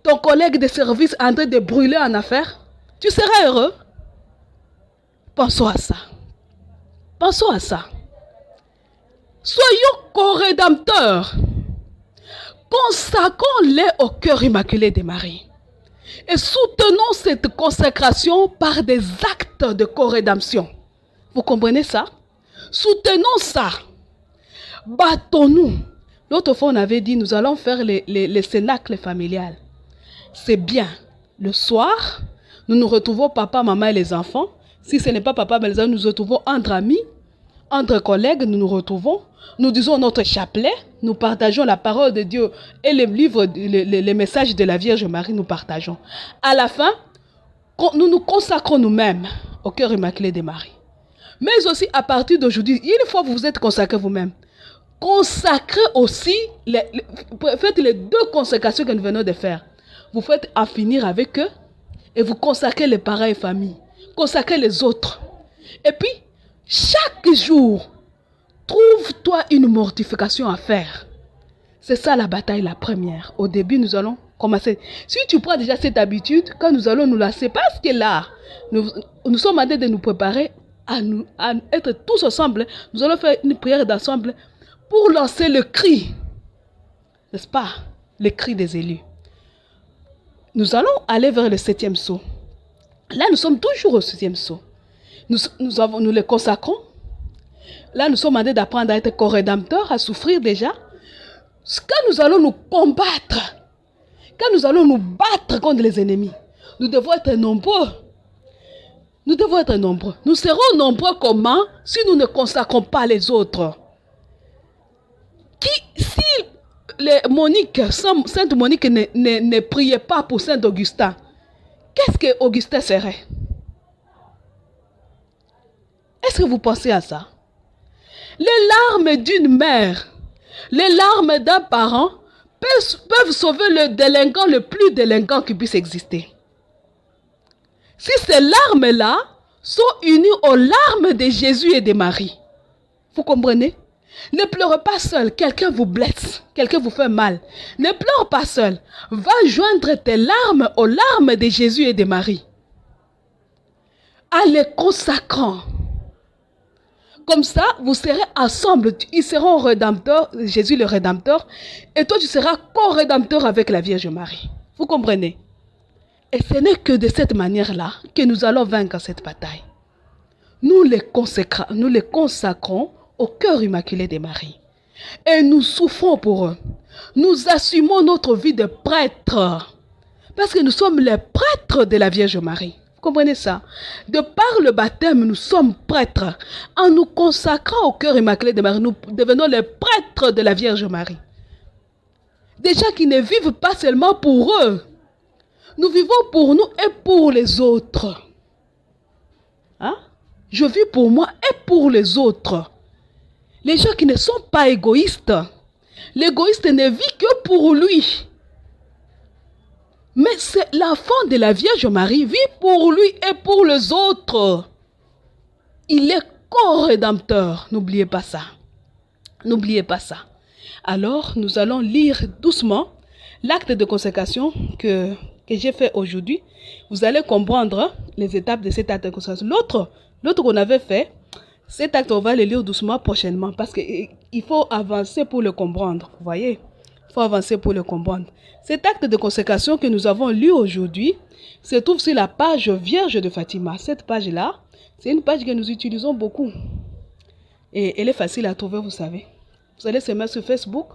ton collègue de service en train de brûler en affaires? Tu seras heureux? Pensons à ça. Pensons à ça. Soyons co-rédempteurs. Consacrons-les au cœur immaculé de Marie. Et soutenons cette consacration par des actes de co-rédemption. Vous comprenez ça? Soutenons ça. Battons-nous. L'autre fois, on avait dit, nous allons faire les cénacles familiales. C'est bien. Le soir, nous nous retrouvons, papa, maman et les enfants. Si ce n'est pas papa, mais les enfants, nous nous retrouvons entre amis, entre collègues, nous nous retrouvons. Nous disons notre chapelet, nous partageons la parole de Dieu et les livres, les messages de la Vierge Marie, nous partageons. À la fin, nous nous consacrons nous-mêmes au cœur immaculé de Marie. Mais aussi, à partir d'aujourd'hui, une fois que vous vous êtes consacrés vous-même, consacrez aussi, faites les 2 consécrations que nous venons de faire. Vous faites en finir avec eux et vous consacrez les parents et familles. Consacrez les autres. Et puis, chaque jour, trouve-toi une mortification à faire. C'est ça la bataille, la première. Au début, nous allons commencer. Si tu prends déjà cette habitude, quand nous allons nous lasser, parce que là, nous sommes en train de nous préparer à être tous ensemble. Nous allons faire une prière d'ensemble pour lancer le cri. N'est-ce pas? Le cri des élus. Nous allons aller vers le 7e sceau. Là, nous sommes toujours au 6e sceau. Nous les consacrons. Là, nous sommes en train d'apprendre à être co-rédempteurs, à souffrir déjà. Quand nous allons nous combattre, quand nous allons nous battre contre les ennemis, nous devons être nombreux. Nous devons être nombreux. Nous serons nombreux comment si nous ne consacrons pas les autres? Si Sainte Monique ne priait pas pour Saint Augustin, qu'est-ce que Augustin serait? Est-ce que vous pensez à ça? Les larmes d'une mère, les larmes d'un parent peuvent sauver le délinquant le plus délinquant qui puisse exister. Si ces larmes-là sont unies aux larmes de Jésus et de Marie, vous comprenez? Ne pleure pas seul. Quelqu'un vous blesse. Quelqu'un vous fait mal. Ne pleure pas seul. Va joindre tes larmes aux larmes de Jésus et de Marie. En les consacrant. Comme ça, vous serez ensemble. Ils seront rédempteurs, Jésus le rédempteur. Et toi, tu seras co-rédempteur avec la Vierge Marie. Vous comprenez? Et ce n'est que de cette manière-là que nous allons vaincre cette bataille. Nous les consacrons au cœur immaculé de Marie. Et nous souffrons pour eux. Nous assumons notre vie de prêtre. Parce que nous sommes les prêtres de la Vierge Marie. Vous comprenez ça? De par le baptême, nous sommes prêtres. En nous consacrant au cœur immaculé de Marie, nous devenons les prêtres de la Vierge Marie. Des gens qui ne vivent pas seulement pour eux. Nous vivons pour nous et pour les autres. Hein? Je vis pour moi et pour les autres. Les gens qui ne sont pas égoïstes. L'égoïste ne vit que pour lui. Mais c'est l'enfant de la Vierge Marie vit pour lui et pour les autres. Il est co-rédempteur. N'oubliez pas ça. N'oubliez pas ça. Alors, nous allons lire doucement l'acte de consécration que j'ai fait aujourd'hui. Vous allez comprendre les étapes de cet acte de consécration. L'autre qu'on avait fait, cet acte, on va le lire doucement prochainement parce qu'il faut avancer pour le comprendre. Vous voyez? Il faut avancer pour le comprendre. Cet acte de consécration que nous avons lu aujourd'hui se trouve sur la page Vierge de Fatima. Cette page-là, c'est une page que nous utilisons beaucoup. Et elle est facile à trouver, vous savez. Vous allez se mettre sur Facebook,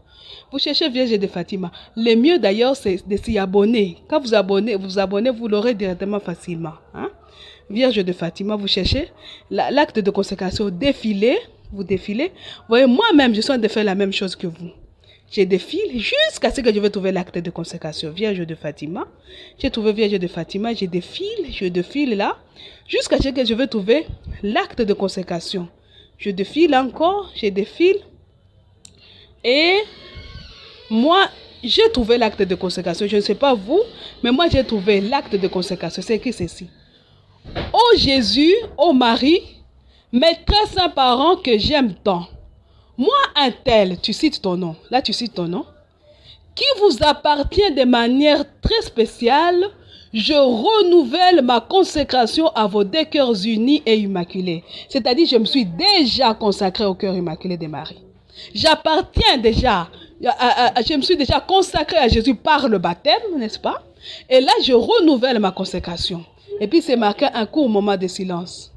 vous cherchez Vierge de Fatima. Le mieux d'ailleurs, c'est de s'y abonner. Quand vous abonnez, vous l'aurez directement facilement. Hein? Vierge de Fatima, vous cherchez l'acte de consécration, vous défilez. Vous voyez, moi-même, je suis en train de faire la même chose que vous. Je défile jusqu'à ce que je vais trouver l'acte de consécration. Vierge de Fatima. J'ai trouvé Vierge de Fatima, je défile là, jusqu'à ce que je vais trouver l'acte de consécration. Je défile encore, je défile. Et moi, j'ai trouvé l'acte de consécration. Je ne sais pas vous, mais moi j'ai trouvé l'acte de consécration. C'est écrit ceci. Ô Jésus, ô Marie, mes très saints parents que j'aime tant, moi un tel, tu cites ton nom, là tu cites ton nom, qui vous appartient de manière très spéciale, je renouvelle ma consécration à vos deux cœurs unis et immaculés. C'est-à-dire, je me suis déjà consacré au cœur immaculé de Marie. J'appartiens déjà, je me suis déjà consacré à Jésus par le baptême, n'est-ce pas? Et là, je renouvelle ma consécration. Et puis, c'est marqué un court moment de silence.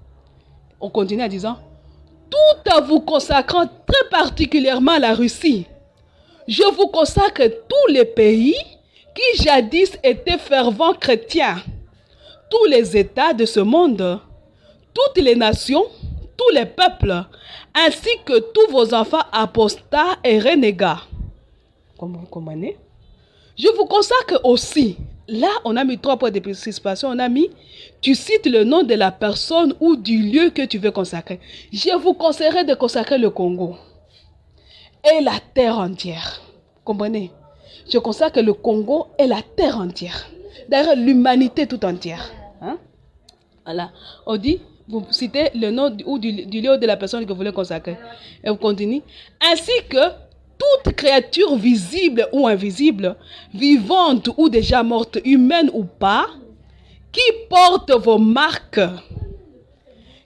On continue en disant, tout en vous consacrant très particulièrement à la Russie, je vous consacre tous les pays qui jadis étaient fervents chrétiens, tous les États de ce monde, toutes les nations, tous les peuples, ainsi que tous vos enfants apostats et renégats. Comme vous comprenez? Je vous consacre aussi. Là, on a mis 3 points de participation. On a mis, tu cites le nom de la personne ou du lieu que tu veux consacrer. Je vous conseillerais de consacrer le Congo et la terre entière. Comprenez? Je consacre le Congo et la terre entière. D'ailleurs, l'humanité tout entière. Hein? Voilà. On dit, vous citez le nom ou du lieu de la personne que vous voulez consacrer. Et vous continuez. Ainsi que toute créature visible ou invisible, vivante ou déjà morte, humaine ou pas, qui porte vos marques,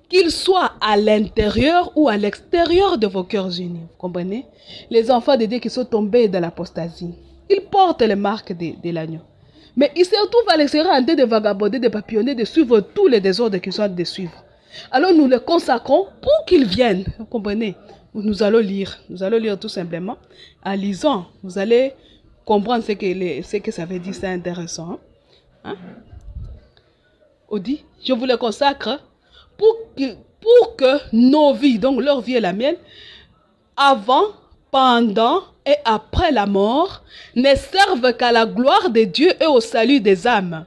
qu'ils soient à l'intérieur ou à l'extérieur de vos cœurs unis. Vous comprenez? Les enfants de Dieu qui sont tombés dans l'apostasie, ils portent les marques de l'agneau. Mais ils se retrouvent à l'extérieur en train de vagabonder, de papillonner, de suivre tous les désordres qu'ils sont de suivre. Alors nous les consacrons pour qu'ils viennent. Vous comprenez? Nous allons lire tout simplement. En lisant, vous allez comprendre ce que ça veut dire, c'est intéressant. Hein? On dit, je vous les consacre pour que nos vies, donc leur vie et la mienne, avant, pendant et après la mort, ne servent qu'à la gloire de Dieu et au salut des âmes,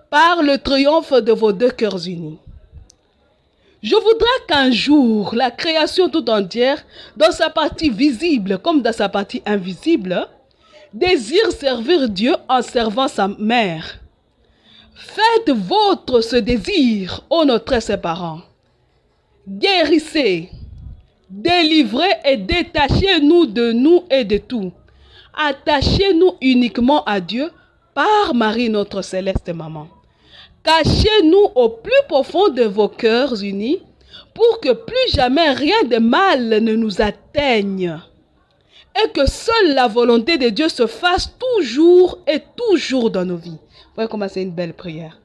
par le triomphe de vos deux cœurs unis. Je voudrais qu'un jour, la création tout entière, dans sa partie visible comme dans sa partie invisible, désire servir Dieu en servant sa mère. Faites vôtre ce désir, ô nos très saints parents. Guérissez, Délivrez et détachez-nous de nous et de tout. Attachez-nous uniquement à Dieu par Marie, notre céleste maman. Cachez-nous au plus profond de vos cœurs unis pour que plus jamais rien de mal ne nous atteigne et que seule la volonté de Dieu se fasse toujours et toujours dans nos vies. Vous voyez comment c'est une belle prière.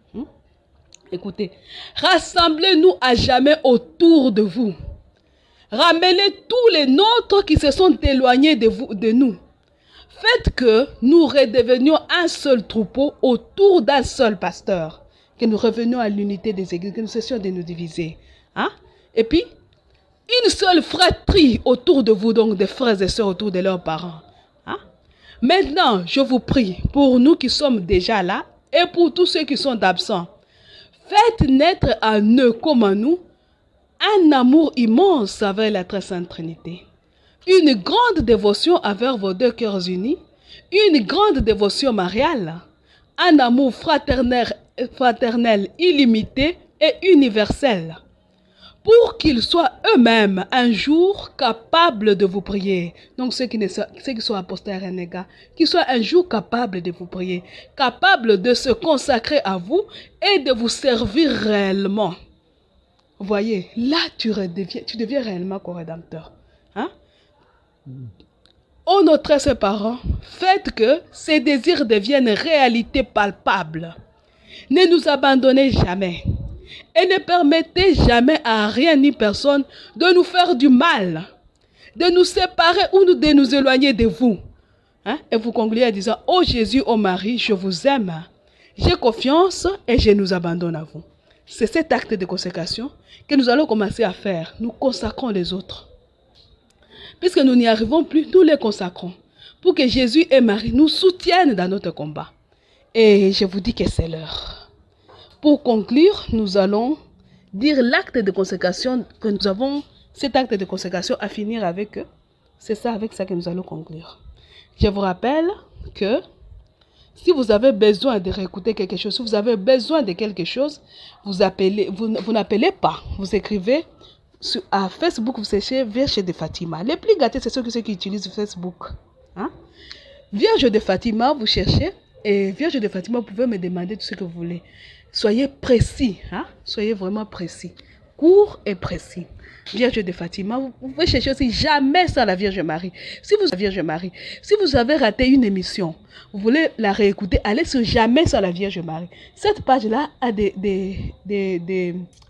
Écoutez, rassemblez-nous à jamais autour de vous. Ramenez tous les nôtres qui se sont éloignés de nous. Faites que nous redevenions un seul troupeau autour d'un seul pasteur. Que nous revenions à l'unité des églises, que nous cessions de nous diviser. Et puis, une seule fratrie autour de vous, donc des frères et sœurs autour de leurs parents. Maintenant, je vous prie, pour nous qui sommes déjà là, et pour tous ceux qui sont absents, faites naître en eux comme en nous, un amour immense avec la très sainte Trinité. Une grande dévotion envers vos deux cœurs unis, une grande dévotion mariale, un amour fraternel illimité et universel, pour qu'ils soient eux-mêmes un jour capables de vous prier. Donc ceux qui sont apostats et renégats, qu'ils soient un jour capables de vous prier, capables de se consacrer à vous et de vous servir réellement. Vous voyez, là tu deviens réellement co-rédempteur. Ô notre Saint Parent, faites que ces désirs deviennent réalité palpable. Ne nous abandonnez jamais et ne permettez jamais à rien ni personne de nous faire du mal, de nous séparer ou de nous éloigner de vous. Et vous concluez en disant, ô Jésus, ô Marie, je vous aime, j'ai confiance et je nous abandonne à vous. C'est cet acte de consécration que nous allons commencer à faire. Nous consacrons les autres. Puisque nous n'y arrivons plus, nous les consacrons. Pour que Jésus et Marie nous soutiennent dans notre combat. Et je vous dis que c'est l'heure. Pour conclure, nous allons dire l'acte de consécration que nous avons, cet acte de consécration à finir avec eux. C'est ça, avec ça que nous allons conclure. Je vous rappelle que si vous avez besoin de réécouter quelque chose, si vous avez besoin de quelque chose, vous n'appelez pas, vous écrivez à Facebook, vous cherchez Vierge de Fatima. Les plus gâtés, c'est ceux qui utilisent Facebook. Vierge de Fatima, vous cherchez, et Vierge de Fatima, vous pouvez me demander tout ce que vous voulez. Soyez précis, soyez vraiment précis, court et précis. Vierge de Fatima, vous pouvez chercher aussi jamais sans la Vierge Marie. Si vous avez raté une émission, vous voulez la réécouter, allez sur jamais sans la Vierge Marie. Cette page-là a des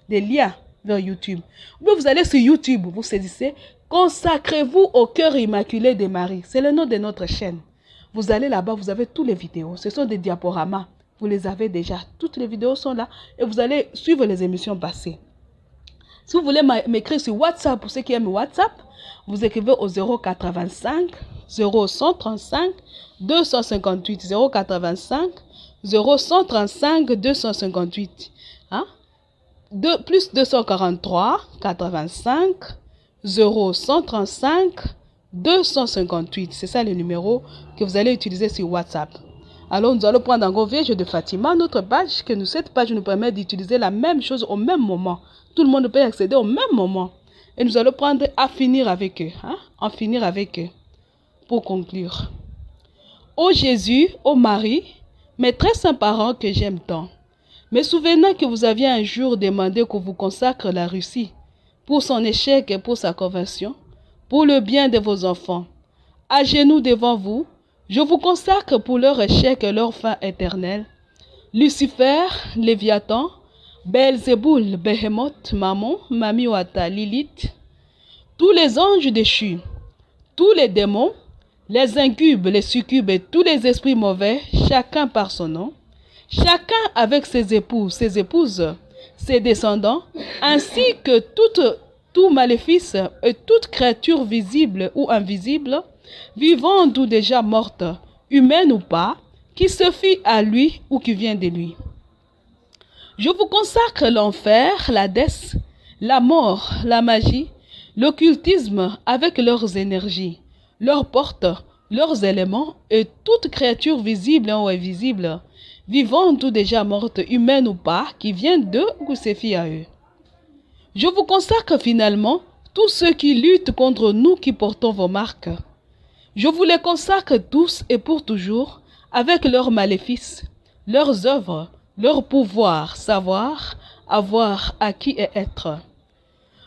liens vers YouTube. Vous allez sur YouTube, vous saisissez, consacrez-vous au cœur immaculé de Marie. C'est le nom de notre chaîne. Vous allez là-bas, vous avez toutes les vidéos. Ce sont des diaporamas. Vous les avez déjà. Toutes les vidéos sont là et vous allez suivre les émissions passées. Si vous voulez m'écrire sur WhatsApp, pour ceux qui aiment WhatsApp, vous écrivez au 085 0135 258 085 0135 258 plus 243 85 0135 258. C'est ça le numéro que vous allez utiliser sur WhatsApp. Alors nous allons prendre encore Vierge de Fatima, notre page, cette page nous permet d'utiliser la même chose au même moment. Tout le monde peut y accéder au même moment. Et nous allons prendre à finir avec eux. En finir avec eux. Pour conclure. Ô Jésus, ô Marie, mes très saints parents que j'aime tant, me souvenant que vous aviez un jour demandé qu'on vous consacre la Russie pour son échec et pour sa conversion, pour le bien de vos enfants. À genoux devant vous, je vous consacre pour leur échec et leur fin éternelle. Lucifer, Léviathan, Belzéboul, Behemoth, Mammon, Mamiwata, Lilith, tous les anges déchus, tous les démons, les incubes, les succubes et tous les esprits mauvais, chacun par son nom, chacun avec ses épouses, ses épouses, ses descendants, ainsi que tout maléfice et toute créature visible ou invisible, vivante ou déjà morte, humaine ou pas, qui se fie à lui ou qui vient de lui. Je vous consacre l'enfer, l'Hadès, la mort, la magie, l'occultisme avec leurs énergies, leurs portes, leurs éléments et toute créature visible ou invisible, vivante ou déjà morte, humaine ou pas, qui vient d'eux ou se fie à eux. Je vous consacre finalement tous ceux qui luttent contre nous qui portons vos marques. Je vous les consacre tous et pour toujours, avec leurs maléfices, leurs œuvres, leur pouvoir, savoir, avoir, acquis et être.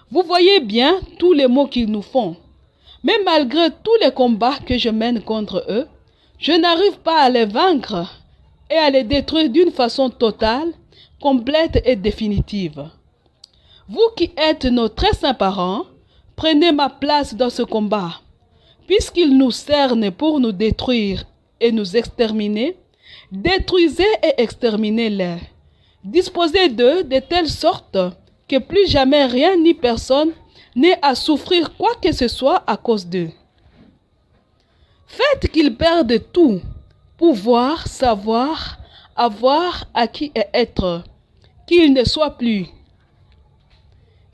Vous voyez bien tous les maux qu'ils nous font. Mais malgré tous les combats que je mène contre eux, je n'arrive pas à les vaincre et à les détruire d'une façon totale, complète et définitive. Vous qui êtes nos très saints parents, prenez ma place dans ce combat. Puisqu'ils nous cernent pour nous détruire et nous exterminer, détruisez et exterminez-les. Disposez d'eux de telle sorte que plus jamais rien ni personne n'ait à souffrir quoi que ce soit à cause d'eux. Faites qu'ils perdent tout, pouvoir, savoir, avoir, acquis et être, qu'ils ne soient plus,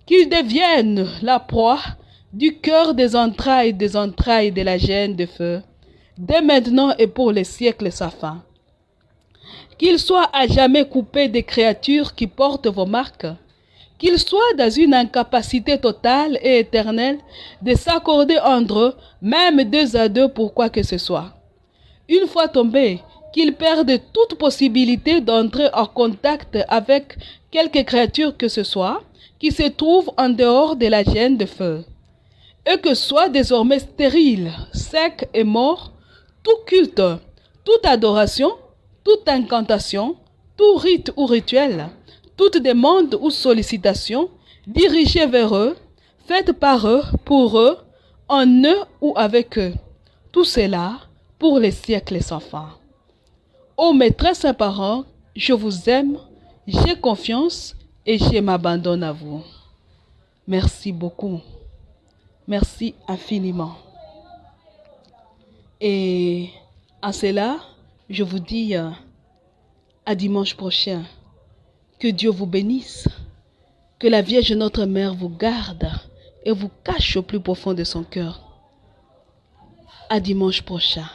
qu'ils deviennent la proie du cœur des entrailles de la gêne de feu, dès maintenant et pour les siècles sans fin. Qu'ils soient à jamais coupés des créatures qui portent vos marques, qu'ils soient dans une incapacité totale et éternelle de s'accorder entre eux, même deux à deux pour quoi que ce soit. Une fois tombés, qu'ils perdent toute possibilité d'entrer en contact avec quelque créature que ce soit qui se trouve en dehors de la gêne de feu. Et que soit désormais stérile, sec et mort, tout culte, toute adoration, toute incantation, tout rite ou rituel, toute demande ou sollicitation dirigée vers eux, faite par eux, pour eux, en eux ou avec eux. Tout cela pour les siècles sans fin. Ô mes très saints parents, je vous aime, j'ai confiance et je m'abandonne à vous. Merci beaucoup. Merci infiniment. Et en cela, je vous dis à dimanche prochain. Que Dieu vous bénisse. Que la Vierge notre Mère vous garde et vous cache au plus profond de son cœur. À dimanche prochain.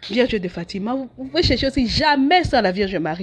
Vierge de Fatima, vous pouvez chercher aussi jamais sans la Vierge Marie.